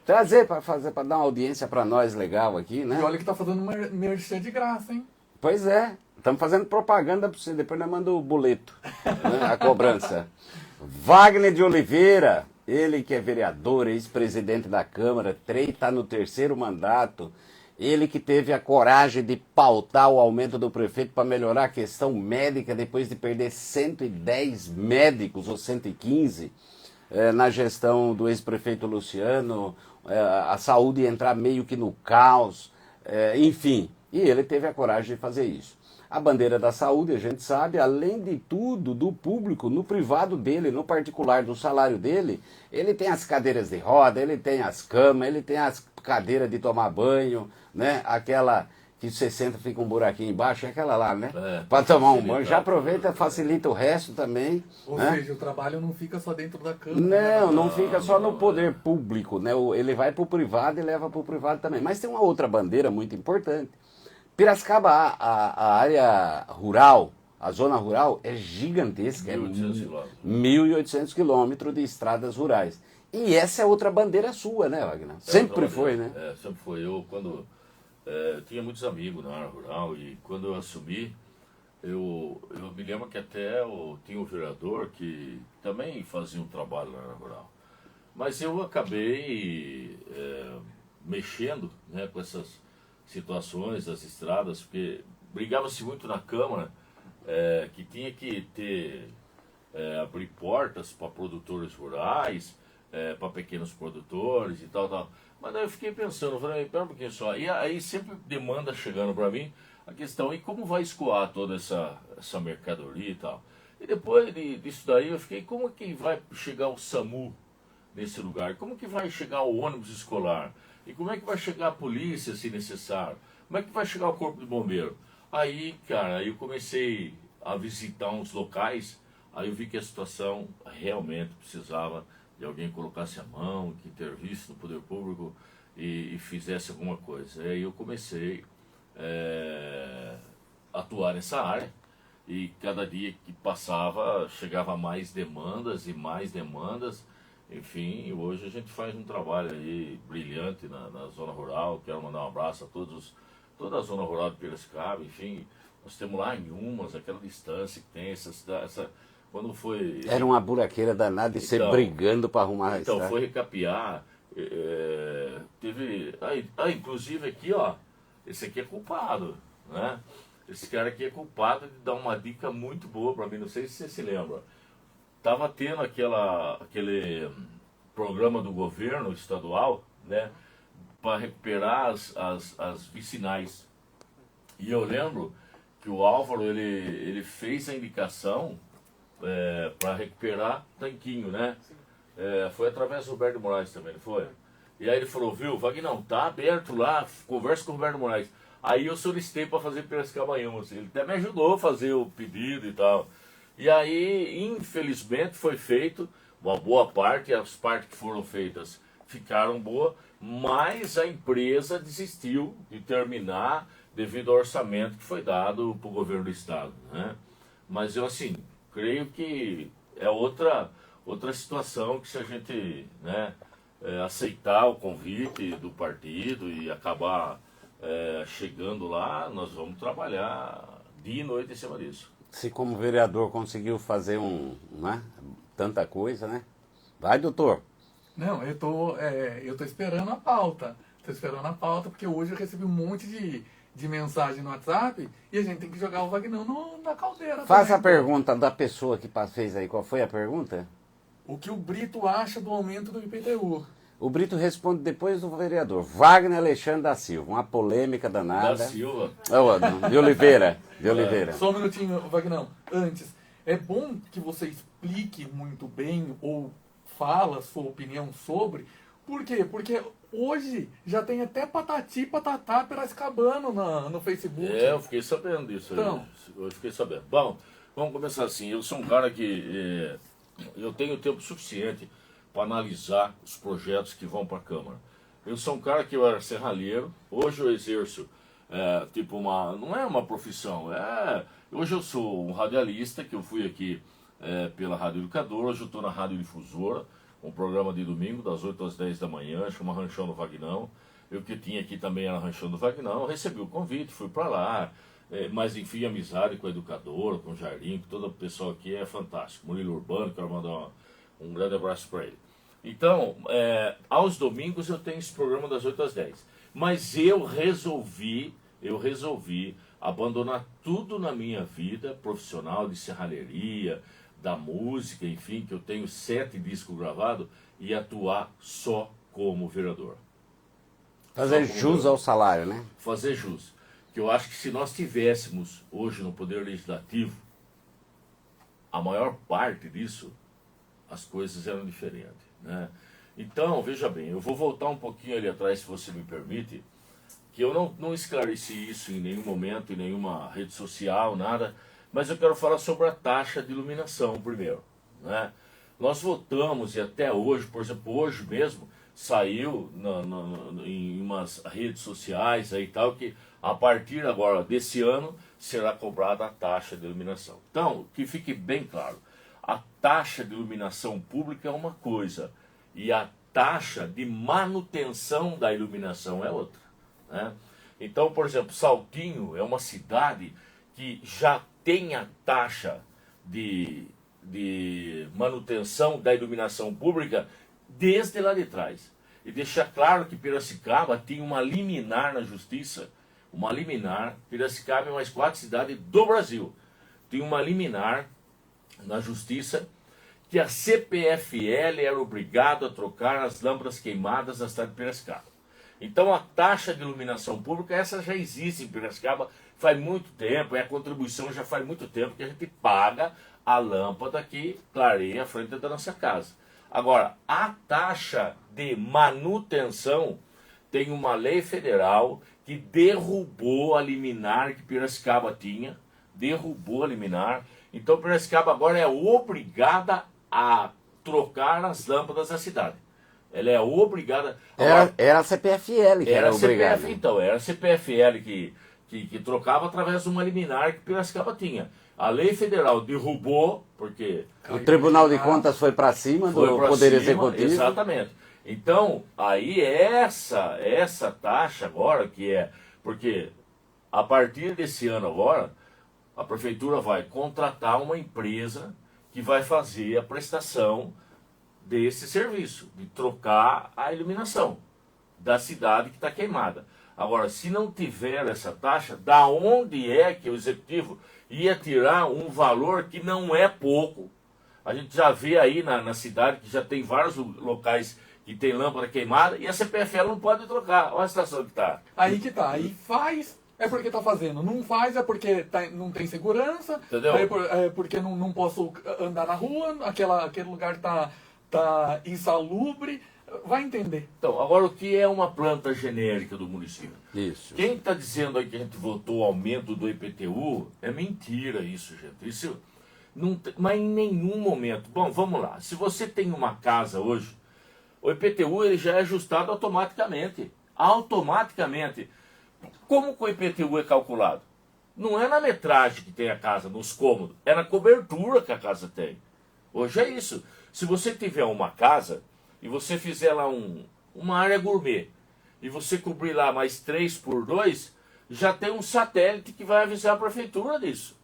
Trazer para fazer, para dar uma audiência para nós legal aqui, né? E olha que tá fazendo uma merchan de graça, hein? Pois é, estamos fazendo propaganda para você, depois nós mandamos o boleto, né? A cobrança. Wagner de Oliveira, ele que é vereador, ex-presidente da Câmara, está no 3º mandato, ele que teve a coragem de pautar o aumento do prefeito para melhorar a questão médica depois de perder 110 médicos ou 115 na gestão do ex-prefeito Luciano, a saúde entrar meio que no caos, enfim, e ele teve a coragem de fazer isso. A bandeira da saúde, a gente sabe, além de tudo, do público, no privado dele, no particular do salário dele, ele tem as cadeiras de roda, ele tem as camas, ele tem as cadeiras de tomar banho, né? Aquela que você senta, fica um buraquinho embaixo, é aquela lá, né? Para tomar um banho. Já aproveita, facilita o resto também. Ou né? seja, o trabalho não fica só dentro da cama. Não fica só no poder público, né? Ele vai para o privado e leva para o privado também. Mas tem uma outra bandeira muito importante. Piracicaba, a área rural, a zona rural é gigantesca, 1.800 quilômetros de estradas rurais. E essa é outra bandeira sua, né, Wagner? Sempre foi, né? Sempre foi. Eu, quando tinha muitos amigos na área rural e quando eu assumi, eu me lembro que até tinha um vereador que também fazia um trabalho na área rural. Mas eu acabei mexendo, né, com essas situações das estradas, porque brigava-se muito na Câmara que tinha que abrir portas para produtores rurais, para pequenos produtores e tal. Mas daí eu fiquei pensando, falei, pera um pouquinho só, e aí sempre demanda chegando para mim a questão, e como vai escoar toda essa mercadoria e tal? E depois disso daí eu fiquei, como que vai chegar o SAMU nesse lugar? Como que vai chegar o ônibus escolar? E como é que vai chegar a polícia, se necessário? Como é que vai chegar o corpo de bombeiro? Aí, cara, eu comecei a visitar uns locais, aí eu vi que a situação realmente precisava de alguém que colocasse a mão, que intervisse no poder público e fizesse alguma coisa. Aí eu comecei a atuar nessa área e cada dia que passava chegava mais demandas e mais demandas. Enfim, hoje a gente faz um trabalho aí brilhante na zona rural. Quero mandar um abraço a toda a zona rural de Piracicaba. Enfim, nós temos lá em Umas, aquela distância que tem quando foi... Era uma buraqueira danada e você brigando para arrumar a Então, estrada. foi recapear. Teve... inclusive aqui, ó, esse aqui é culpado, né? Esse cara aqui é culpado de dar uma dica muito boa para mim, não sei se você se lembra. Estava tendo aquele programa do governo estadual, né, para recuperar as vicinais. E eu lembro que o Álvaro, ele fez a indicação para recuperar Tanquinho, né? Foi através do Roberto Moraes também, não foi? E aí ele falou, viu, Wagner, tá aberto lá, conversa com o Roberto Moraes. Aí eu solicitei para fazer Piracicaba em Umas. Ele até me ajudou a fazer o pedido e tal. E aí, infelizmente, foi feito uma boa parte, as partes que foram feitas ficaram boas, mas a empresa desistiu de terminar devido ao orçamento que foi dado para o governo do estado, né? Mas eu, assim, creio que é outra situação que se a gente, né, aceitar o convite do partido e acabar chegando lá, nós vamos trabalhar dia e noite em cima disso. Se como vereador conseguiu fazer né, tanta coisa, né? Vai, doutor. Não, eu tô esperando a pauta. Tô esperando a pauta porque hoje eu recebi um monte de mensagem no WhatsApp e a gente tem que jogar o Vagnão na caldeira. Faça a pergunta da pessoa que fez aí. Qual foi a pergunta? O que o Brito acha do aumento do IPTU? O Brito responde depois do vereador. Wagner Alexandre da Silva. Uma polêmica danada. Da Silva? De Oliveira. De Oliveira. Só um minutinho, Vagnão. Antes, é bom que você explique muito bem ou fala sua opinião sobre. Por quê? Porque hoje já tem até Patati e Patatá Piracicabano no Facebook. Eu fiquei sabendo disso. Então. Eu fiquei sabendo. Bom, vamos começar assim. Eu sou um cara que eu tenho tempo suficiente para analisar os projetos que vão para a Câmara. Eu sou um cara que eu era serralheiro, hoje eu exerço não é uma profissão, hoje eu sou um radialista, que eu fui aqui pela Rádio Educadora, hoje eu estou na Rádio Difusora, um programa de domingo, das 8 às 10 da manhã, chama Ranchão do Vagnão. Eu que tinha aqui também era Ranchão do Vagnão, eu recebi o convite, fui para lá, mas enfim, amizade com a Educadora, com o Jardim, com todo o pessoal aqui é fantástico. Murilo Urbano, quero mandar um grande abraço para ele. Então, aos domingos eu tenho esse programa das 8 às 10. Mas eu resolvi abandonar tudo na minha vida profissional, de serralheria, da música, enfim, que eu tenho 7 discos gravados, e atuar só como vereador. Fazer jus ao salário, né? Fazer jus. Que eu acho que se nós tivéssemos hoje no Poder Legislativo, a maior parte disso, as coisas eram diferentes, né? Então, veja bem, eu vou voltar um pouquinho ali atrás, se você me permite, que eu não esclareci isso em nenhum momento, em nenhuma rede social, nada, mas eu quero falar sobre a taxa de iluminação primeiro, né? Nós votamos, e até hoje, por exemplo, hoje mesmo, saiu em umas redes sociais aí e tal, que a partir agora desse ano será cobrada a taxa de iluminação. Então, que fique bem claro, a taxa de iluminação pública é uma coisa, e a taxa de manutenção da iluminação é outra, né? Então, por exemplo, Saltinho é uma cidade que já tem a taxa de manutenção da iluminação pública desde lá de trás. E deixar claro que Piracicaba tem uma liminar na justiça, Piracicaba é uma das 4 cidades do Brasil, tem uma liminar na justiça que a CPFL era obrigado a trocar as lâmpadas queimadas da cidade de Piracicaba. Então a taxa de iluminação pública, essa já existe em Piracicaba faz muito tempo, a contribuição já faz muito tempo que a gente paga a lâmpada que clareia a frente da nossa casa. Agora, a taxa de manutenção, tem uma lei federal que derrubou a liminar que Piracicaba tinha, derrubou a liminar. Então Piracicaba agora é obrigada a trocar as lâmpadas da cidade. Ela é obrigada... Era a CPFL que era obrigada. Então, era a CPFL que trocava através de uma liminar que Piracicaba tinha. A lei federal derrubou, porque... O Tribunal de Contas foi para cima do Poder Executivo. Exatamente. Então, aí essa taxa agora, que é... Porque a partir desse ano agora, a prefeitura vai contratar uma empresa que vai fazer a prestação desse serviço, de trocar a iluminação da cidade que está queimada. Agora, se não tiver essa taxa, da onde é que o executivo ia tirar um valor que não é pouco? A gente já vê aí na cidade que já tem vários locais que tem lâmpada queimada e a CPFL não pode trocar. Olha a situação que está. Aí que tá, aí faz, é porque tá fazendo. Não faz, é porque não tem segurança. Entendeu? É porque não posso andar na rua, aquele lugar tá insalubre. Vai entender. Então, agora o que é uma planta genérica do município? Isso. Quem está dizendo aí que a gente votou o aumento do IPTU, é mentira isso, gente. Isso não tem, mas em nenhum momento. Bom, vamos lá. Se você tem uma casa hoje, o IPTU ele já é ajustado automaticamente. Automaticamente. Como que o IPTU é calculado? Não é na metragem que tem a casa, nos cômodos. É na cobertura que a casa tem. Hoje é isso. Se você tiver uma casa e você fizer lá uma área gourmet e você cobrir lá mais 3x2, já tem um satélite que vai avisar a prefeitura disso.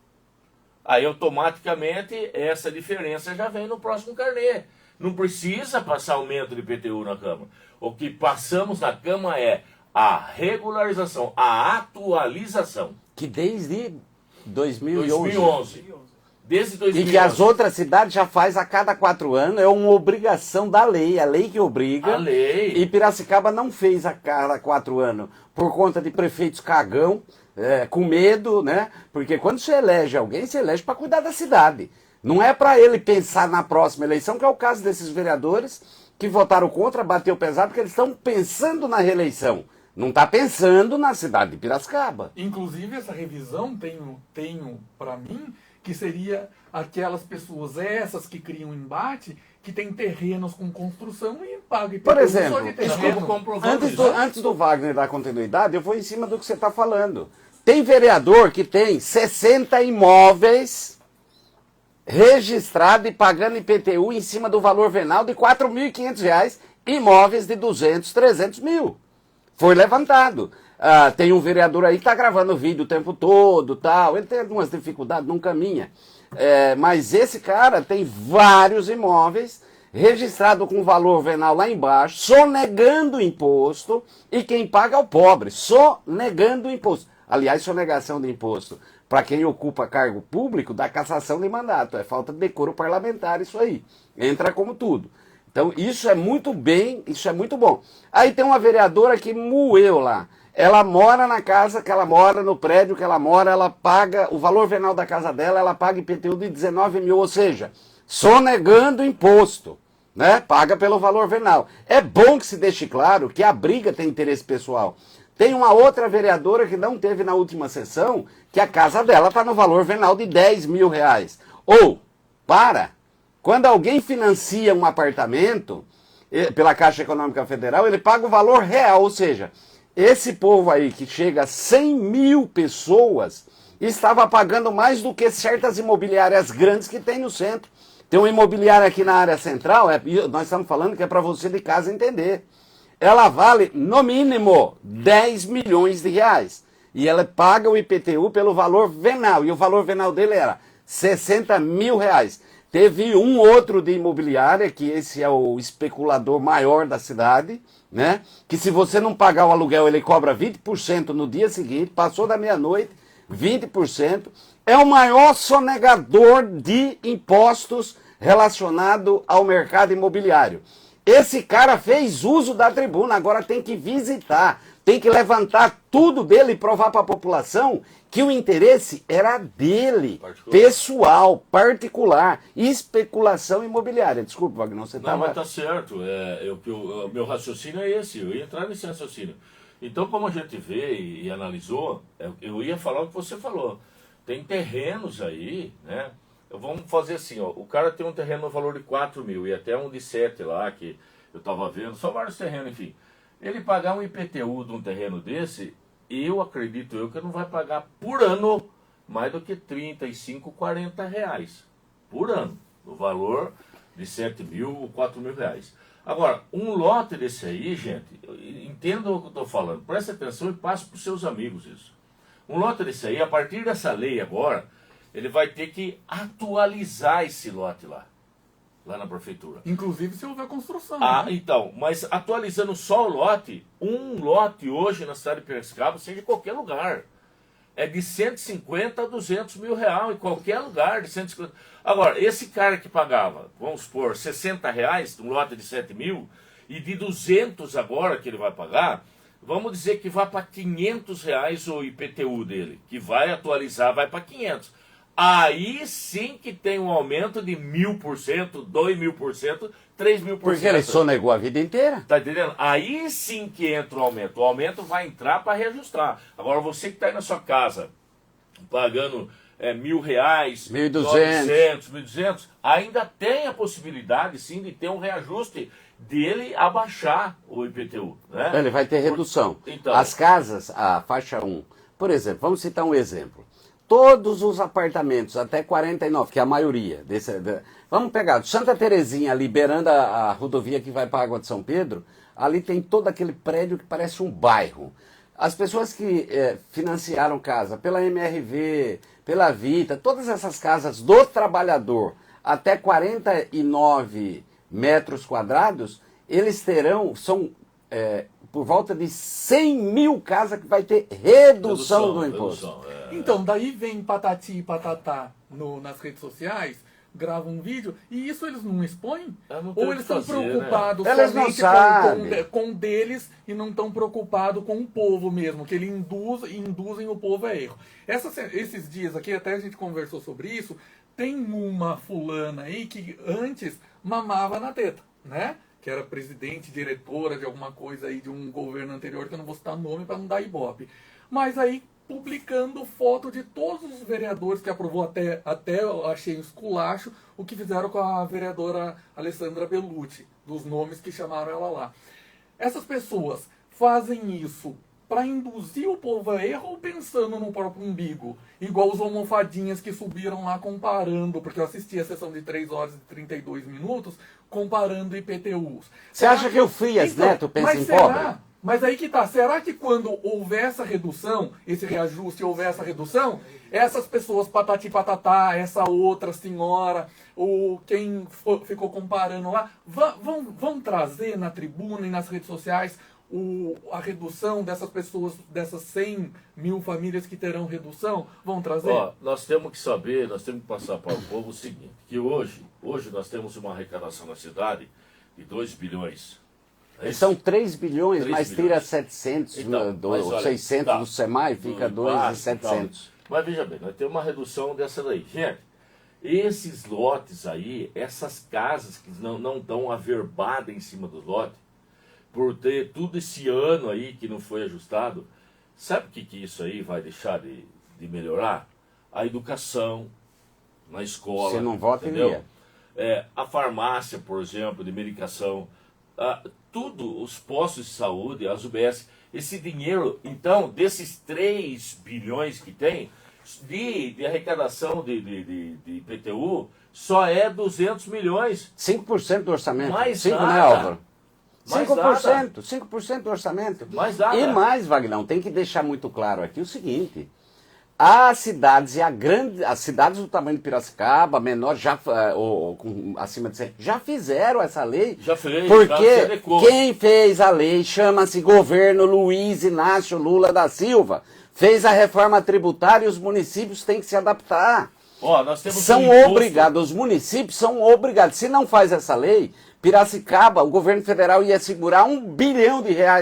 Aí automaticamente essa diferença já vem no próximo carnê. Não precisa passar aumento de IPTU na Câmara. O que passamos na Câmara é a regularização, a atualização. Que desde 2011. Desde 2011. E que as outras cidades já faz a cada 4 anos, é uma obrigação da lei, a lei que obriga. A lei. E Piracicaba não fez a cada 4 anos, por conta de prefeitos cagão, com medo, né? Porque quando você elege alguém, você elege para cuidar da cidade. Não é para ele pensar na próxima eleição, que é o caso desses vereadores que votaram contra, bateu pesado, porque eles estão pensando na reeleição. Não está pensando na cidade de Piracicaba. Inclusive, essa revisão tenho para mim que seria aquelas pessoas, essas que criam embate, que tem terrenos com construção e pagam IPTU. Por exemplo, só de terreno. Antes do Wagner dar continuidade, eu vou em cima do que você está falando. Tem vereador que tem 60 imóveis registrados e pagando IPTU em cima do valor venal de R$ 4.500, imóveis de 200, 300 mil. Foi levantado. Tem um vereador aí que está gravando vídeo o tempo todo, tal. Ele tem algumas dificuldades, não caminha. Mas esse cara tem vários imóveis registrados com valor venal lá embaixo, sonegando imposto, e quem paga é o pobre, sonegando imposto. Aliás, sonegação de imposto para quem ocupa cargo público dá cassação de mandato. É falta de decoro parlamentar isso aí. Entra como tudo. Então, isso é muito bom. Aí tem uma vereadora que moeu lá. Ela mora na casa que ela mora, no prédio que ela mora, ela paga, o valor venal da casa dela, ela paga IPTU de 19 mil, ou seja, sonegando imposto, né? Paga pelo valor venal. É bom que se deixe claro que a briga tem interesse pessoal. Tem uma outra vereadora que não teve na última sessão, que a casa dela está no valor venal de 10 mil reais. Quando alguém financia um apartamento pela Caixa Econômica Federal, ele paga o valor real, ou seja, esse povo aí que chega a 100 mil pessoas estava pagando mais do que certas imobiliárias grandes que tem no centro. Tem uma imobiliária aqui na área central, nós estamos falando que é para você de casa entender. Ela vale, no mínimo, 10 milhões de reais. E ela paga o IPTU pelo valor venal. E o valor venal dele era 60 mil reais. Teve um outro de imobiliária, que esse é o especulador maior da cidade, né? Que se você não pagar o aluguel, ele cobra 20% no dia seguinte, passou da meia-noite, 20%. É o maior sonegador de impostos relacionado ao mercado imobiliário. Esse cara fez uso da tribuna, agora tem que visitar, tem que levantar tudo dele e provar para a população que o interesse era dele, pessoal, particular, especulação imobiliária. Desculpa, Wagner, você estava... Não, mas tá certo. O meu raciocínio é esse, eu ia entrar nesse raciocínio. Então, como a gente vê e analisou, eu ia falar o que você falou. Tem terrenos aí, né? Vamos fazer assim, ó, o cara tem um terreno no valor de 4 mil e até um de 7 lá, que eu estava vendo, são vários terrenos, enfim. Ele pagar um IPTU de um terreno desse, eu acredito que não vai pagar por ano mais do que 35, 40 reais por ano, no valor de 7 mil ou 4 mil reais. Agora, um lote desse aí, gente, entenda o que eu estou falando, preste atenção e passe para os seus amigos isso. Um lote desse aí, a partir dessa lei agora, ele vai ter que atualizar esse lote lá na prefeitura. Inclusive se houver construção. Né? Então, mas atualizando só o lote, um lote hoje na cidade de Piracicaba, seja em qualquer lugar, é de 150 a 200 mil reais, em qualquer lugar, de 150. Agora, esse cara que pagava, vamos supor, 60 reais, um lote de 7 mil, e de 200 agora que ele vai pagar, vamos dizer que vai para 500 reais o IPTU dele, que vai atualizar, vai para 500. Aí sim que tem um aumento de 1000%, 2000%, 3000%. Porque ele sonegou a vida inteira. Tá entendendo? Aí sim que entra o aumento. O aumento vai entrar para reajustar. Agora você que está aí na sua casa pagando R$1.000, 1.200, 1.200, ainda tem a possibilidade sim de ter um reajuste dele abaixar o IPTU. Né? Ele vai ter redução. Então, as casas, a faixa 1, por exemplo, vamos citar um exemplo. Todos os apartamentos até 49, que é a maioria. Vamos pegar Santa Terezinha, liberando a rodovia que vai para a Água de São Pedro, ali tem todo aquele prédio que parece um bairro. As pessoas que financiaram casa pela MRV, pela Vita, todas essas casas do trabalhador até 49 metros quadrados, eles terão, por volta de 100 mil casas que vai ter redução do imposto. Então, daí vem patati e patatá nas redes sociais gravam um vídeo e isso eles não expõem? Não tem Ou o eles que estão fazer, preocupados né? Eles não somente sabem. com deles e não estão preocupados com o povo mesmo, que eles induzem o povo a erro. Esses dias aqui, até a gente conversou sobre isso, tem uma fulana aí que antes mamava na teta, né? Que era presidente, diretora de alguma coisa aí de um governo anterior, que eu não vou citar nome para não dar ibope. Mas aí publicando foto de todos os vereadores que aprovou, até eu achei um esculacho o que fizeram com a vereadora Alessandra Bellucci, dos nomes que chamaram ela lá. Essas pessoas fazem isso para induzir o povo a erro ou pensando no próprio umbigo? Igual os almofadinhas que subiram lá comparando, porque eu assisti a sessão de 3 horas e 32 minutos, comparando IPTUs. Você acha que o Frias Neto pensa em pobre? Mas aí que tá, será que quando houver essa redução, esse reajuste, houver essa redução, essas pessoas patati patatá, essa outra senhora, ou quem ficou comparando lá, vão trazer na tribuna e nas redes sociais a redução dessas pessoas, dessas 100 mil famílias que terão redução? Vão trazer? Ó, nós temos que saber, nós temos que passar para o povo o seguinte, que hoje nós temos uma arrecadação na cidade de 2 bilhões. São 3 bilhões, 3 mas bilhões. tira 700, Então, mas olha, 600 tá, do SEMAI, fica do 2.700. Mas veja bem, nós temos uma redução dessa daí. Gente, esses lotes aí, essas casas que não estão averbadas em cima do lote, por ter tudo esse ano aí que não foi ajustado, sabe o que isso aí vai deixar de melhorar? A educação na escola. Se não vota, entendeu? A farmácia, por exemplo, de medicação, tudo, os postos de saúde, as UBS, esse dinheiro, então, desses 3 bilhões que tem, de arrecadação de IPTU, só é 200 milhões. 5% do orçamento. Mais 5, nada. né, Álvaro? Mais 5%, 5% do orçamento. Mais nada. E mais, Vagnão, tem que deixar muito claro aqui o seguinte: as cidades as cidades do tamanho de Piracicaba, menor, ou acima de 100, já fizeram essa lei. Já fez, porque já se adequou. quem fez a lei chama-se governo Luiz Inácio Lula da Silva. Fez a reforma tributária e os municípios têm que se adaptar. Ó, nós temos São um imposto- obrigados, os municípios são obrigados. Se não faz essa lei, Piracicaba, o governo federal ia segurar R$1 bilhão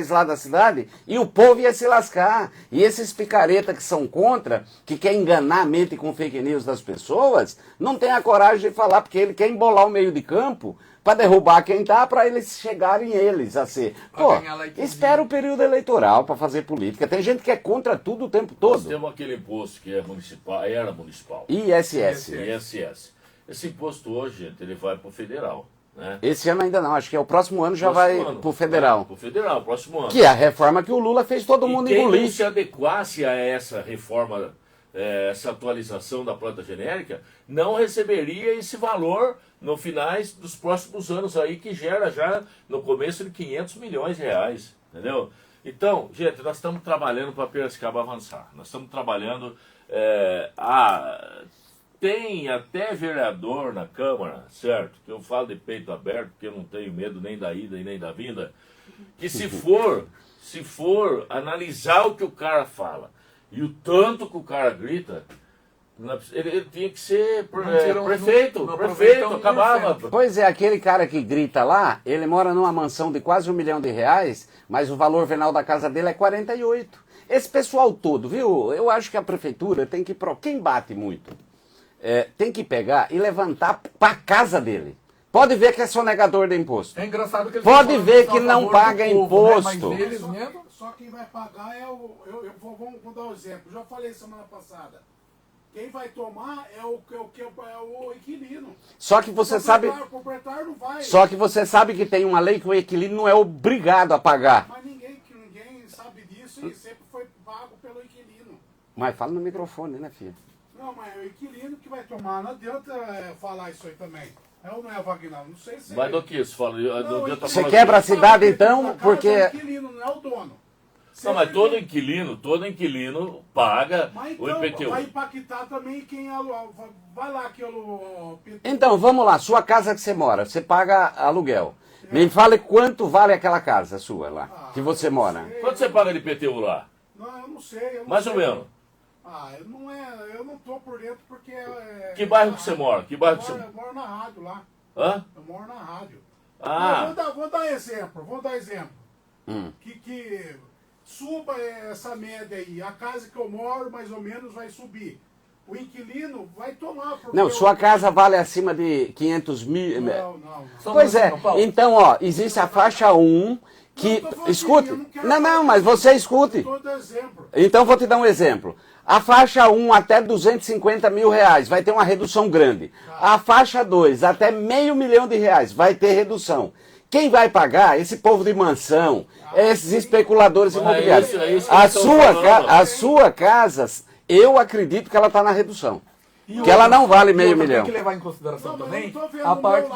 lá da cidade e o povo ia se lascar. E esses picareta que são contra, que quer enganar a mente com fake news das pessoas, não tem a coragem de falar, porque ele quer embolar o meio de campo para derrubar quem tá, para eles chegarem a ser. Pô, espera o período eleitoral para fazer política. Tem gente que é contra tudo o tempo Nós todo. temos aquele imposto que é municipal, era municipal. ISS. ISS. Esse imposto hoje, gente, ele vai para o federal. Né? Esse ano ainda não, acho que é o próximo ano já Próximo vai ano, pro federal. Para o federal, próximo ano. Que é a reforma que o Lula fez todo mundo quem engolir. não se adequasse a essa reforma, essa atualização da planta genérica, não receberia esse valor no finais dos próximos anos aí, que gera já no começo de R$500 milhões, entendeu? Então, gente, nós estamos trabalhando para Piracicaba avançar. Nós estamos trabalhando, tem até vereador na Câmara, certo? Que eu falo de peito aberto, porque eu não tenho medo nem da ida e nem da vinda, que se for analisar o que o cara fala e o tanto que o cara grita, ele tinha que ser prefeito, acabava. Pois é, aquele cara que grita lá, ele mora numa mansão de quase R$1 milhão, mas o valor venal da casa dele é 48. Esse pessoal todo, viu? Eu acho que a prefeitura tem que... Quem bate muito, tem que pegar e levantar para casa dele. Pode ver que é sonegador de imposto. É engraçado que eles Pode falam ver a que não favor paga do povo, né? imposto. Mas eles mesmo... Só quem vai pagar vou dar um exemplo. Já falei semana passada. Quem vai tomar é o inquilino. Só que você sabe... O proprietário não vai. Só que você sabe que tem uma lei que o inquilino não é obrigado a pagar. Mas ninguém sabe disso e sempre foi pago pelo inquilino. Mas fala no microfone, né, filha? Não, mas é o inquilino que vai tomar. Não adianta falar isso aí também. É ou não é, Wagner? Não sei se... Mas do que isso? Fala, Você quebra a cidade, então, porque... É o inquilino, não é o dono. Não, mas todo inquilino paga Mas o então IPTU. vai impactar também quem aluga. Vai lá que Então, vamos lá, sua casa que você mora, você paga aluguel. Me fale quanto vale aquela casa sua lá, que você mora. Quanto você paga de IPTU lá? Não, eu não sei. Mais ou menos. Eu não tô por dentro porque... Que bairro que você mora? Que bairro que você... Eu moro na rádio lá. Hã? Eu moro na rádio. Ah, Vamos dar exemplo. Que suba essa média aí. A casa que eu moro, mais ou menos, vai subir. O inquilino vai tomar. Não, sua casa vale acima de 500 mil. Não. Pois é, então, ó, existe a faixa 1 que... Escute. Não, mas você escute. Todo exemplo. Então vou te dar um exemplo. A faixa 1 até 250 mil reais vai ter uma redução grande. A faixa 2 até R$500 mil vai ter redução. Quem vai pagar? Esse povo de mansão, esses especuladores imobiliários. A sua casa, eu acredito que ela está na redução. Que ela não vale R$500 mil. Tem que levar em consideração também a parte...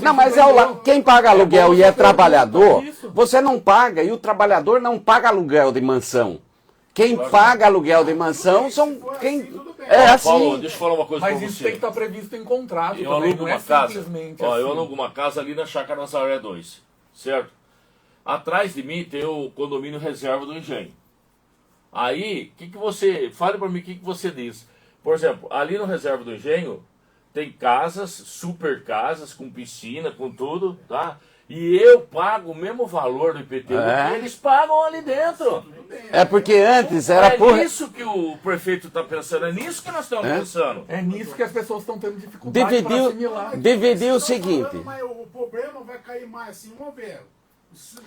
Não, mas quem paga aluguel e é trabalhador, você não paga, e o trabalhador não paga aluguel de mansão. Quem paga aluguel de mansão são quem... É assim. Paulo, deixa eu falar uma coisa pra você. Mas isso tem que estar previsto em contrato Eu também, alugo não é uma casa, simplesmente ó, assim. eu alugo uma casa ali na Chácara Nazaré 2, certo? Atrás de mim tem o condomínio Reserva do Engenho. Aí, fale pra mim o que você diz. Por exemplo, ali no Reserva do Engenho tem casas, super casas, com piscina, com tudo, tá? E eu pago o mesmo valor do IPTU que eles pagam ali dentro. É porque antes era É nisso que o prefeito está pensando, é nisso que nós estamos pensando. É nisso que as pessoas estão tendo dificuldade para assimilar. Dividir o seguinte. Mas o problema vai cair mais assim, vamos ver.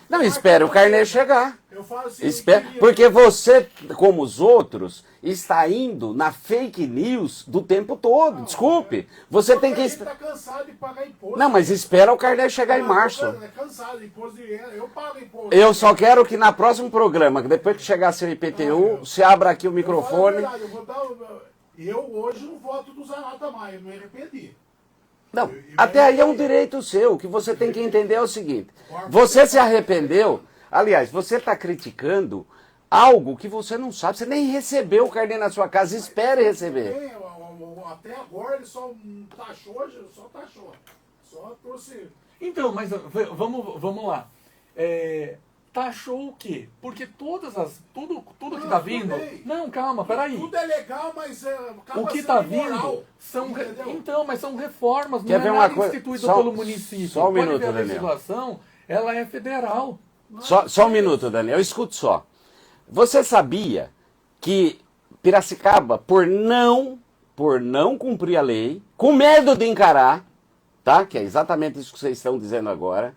Não, espera o carnê chegar. Eu falo assim, Espera, porque você, como os outros, está indo na fake news do tempo todo. Desculpe. Você tem que... está cansado de pagar imposto. Não, mas espera o carnê chegar em março. É cansado, imposto de renda, eu pago imposto. Eu só quero que na próximo programa, depois que chegar seu IPTU, você abra aqui o microfone. Eu hoje não voto do Zanata mais, eu me arrependi. Não, até aí é um direito seu. O que você tem que entender é o seguinte. Você se arrependeu. Aliás, você está criticando algo que você não sabe. Você nem recebeu o carnê na sua casa. Espere receber. Até agora ele só taxou. Só trouxe... Então, mas vamos lá. Taxou o quê? Porque tudo que está vindo... Não, calma, peraí. Tudo é legal, mas... O que está vindo são... Então, mas são reformas, Quer não ver é uma nada coisa? instituído pelo município. Só um minuto, Pode ver, a Daniel. legislação, ela é federal. Só um minuto, Daniel. Escute só. Você sabia que Piracicaba, por não cumprir a lei, com medo de encarar, tá? Que é exatamente isso que vocês estão dizendo agora,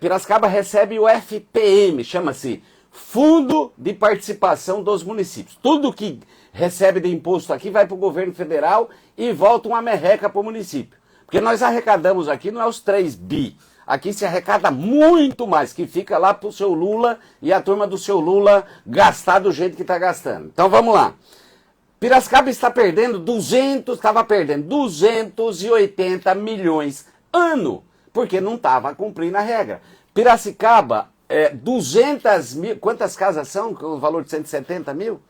Piracicaba recebe o FPM, chama-se Fundo de Participação dos Municípios. Tudo que recebe de imposto aqui vai para o governo federal e volta uma merreca para o município. Porque nós arrecadamos aqui, não é os 3 bi. Aqui se arrecada muito mais, que fica lá para o seu Lula e a turma do seu Lula gastar do jeito que está gastando. Então vamos lá. Piracicaba estava perdendo 280 milhões ano, porque não estava cumprindo a regra. Piracicaba, 200 mil, quantas casas são com o valor de 170 mil?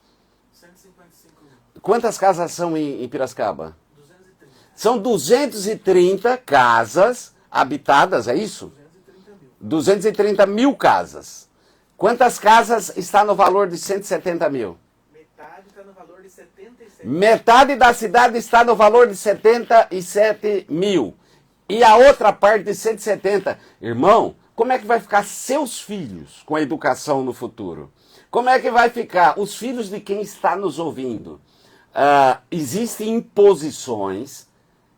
155 mil. Quantas casas são em Piracicaba? 230. São 230 casas habitadas, é isso? 230 mil. 230 mil casas. Quantas casas está no valor de 170 mil? Metade está no valor de 77. Metade da cidade está no valor de 77 mil. E a outra parte de 170. Irmão, como é que vai ficar seus filhos com a educação no futuro? Como é que vai ficar os filhos de quem está nos ouvindo? Existem imposições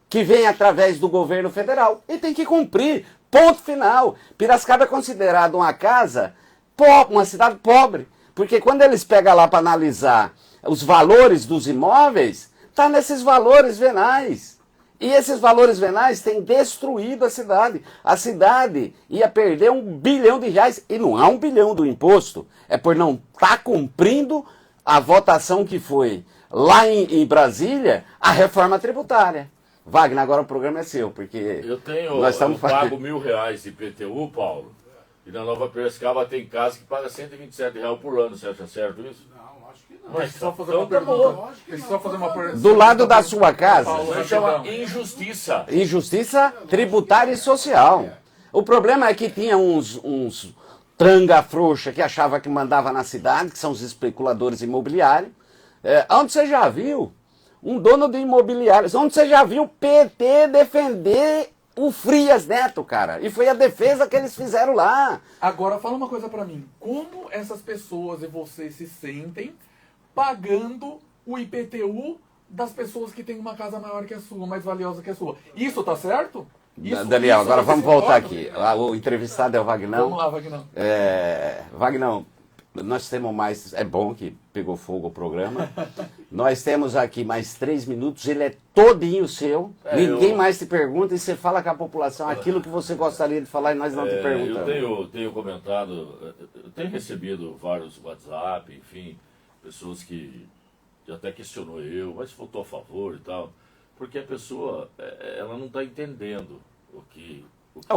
que vêm através do governo federal e tem que cumprir. Ponto final. Piracicaba é considerado uma casa pobre, uma cidade pobre. Porque quando eles pegam lá para analisar os valores dos imóveis, está nesses valores venais. E esses valores venais têm destruído a cidade. A cidade ia perder R$1 bilhão. E não há R$1 bilhão do imposto. É por não estar cumprindo a votação que foi lá em Brasília, a reforma tributária. Wagner, agora o programa é seu, porque Eu pago R$1.000 de IPTU, Paulo, e na Nova Piracicaba tem casa que paga R$127 por ano, você acha certo isso? Não, acho que não. Deixa eu só fazer então uma tá pergunta. bom. Deixa eu só fazer uma pergunta. do lado da sua casa, Paulo, Isso chama rapidão. injustiça. injustiça tributária e social. O problema é que tinha uns tranga frouxa que achava que mandava na cidade, que são os especuladores imobiliários, Onde você já viu um dono de imobiliário? Onde você já viu o PT defender o Frias Neto, cara? E foi a defesa que eles fizeram lá. Agora fala uma coisa pra mim. Como essas pessoas e vocês se sentem pagando o IPTU das pessoas que têm uma casa maior que a sua, mais valiosa que a sua? Isso tá certo? Daniel, agora vocês vamos voltar concordam? aqui. O entrevistado é o Vagnão. Vamos lá, Vagnão. Vagnão, nós temos mais. É bom que pegou fogo o programa. Nós temos aqui mais 3 minutos, ele é todinho seu. Ninguém mais te pergunta e você fala com a população aquilo que você gostaria de falar e nós não te perguntamos. Eu tenho comentado, eu tenho recebido vários WhatsApp, enfim, pessoas que até questionou eu, mas votou a favor e tal, porque a pessoa, ela não está entendendo o que É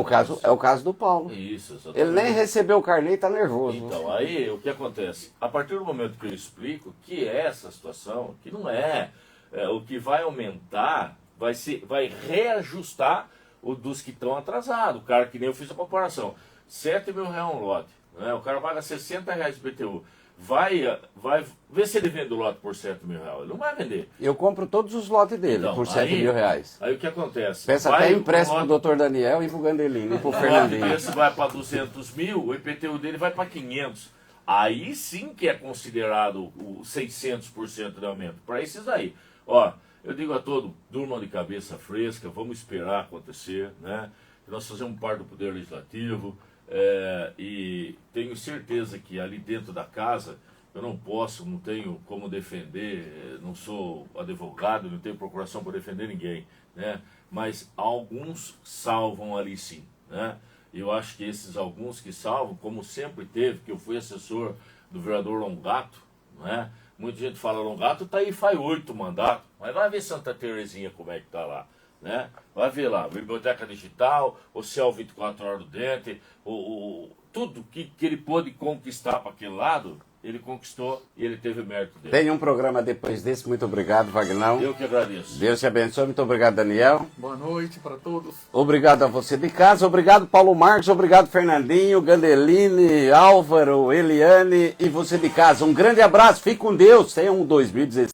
o caso do Paulo. Isso, exatamente. Ele nem recebeu o carnê e está nervoso. Então, aí o que acontece? A partir do momento que eu explico que é essa situação, que não o que vai aumentar, vai reajustar o dos que estão atrasados. O cara que nem eu fiz a comparação. R$7.000 um lote. Né? O cara paga R$60 de IPTU. Vai ver se ele vende o lote por R$7.000. Ele não vai vender. Eu compro todos os lotes dele Então, por R$7.000. Aí o que acontece? Peço até empréstimo pro Dr. Daniel e pro Gandelino e pro Fernandinho. Esse vai para 200 mil, o IPTU dele vai para 500. Aí sim que é considerado o 600% de aumento. Para esses aí. Ó, eu digo a todos, durmam de cabeça fresca, vamos esperar acontecer, né? Nós fazemos parte do Poder Legislativo. E tenho certeza que ali dentro da casa eu não tenho como defender, não sou advogado, não tenho procuração para defender ninguém, né? Mas alguns salvam ali sim, né? Eu acho que esses alguns que salvam, como sempre teve, que eu fui assessor do vereador Longato, né? Muita gente fala, Longato tá aí faz 8 mandatos, mas vai ver Santa Terezinha como é que tá lá. Né? Vai ver lá, biblioteca digital, o céu 24 horas do dente, tudo que ele pôde conquistar para aquele lado, ele conquistou e ele teve mérito dele. Tem um programa depois desse, muito obrigado, Vagnão. Eu que agradeço. Deus te abençoe, muito obrigado, Daniel. Boa noite para todos. Obrigado a você de casa, obrigado Paulo Marques, obrigado Fernandinho, Gandeline, Álvaro, Eliane e você de casa. Um grande abraço, fique com Deus, tenha um 2016.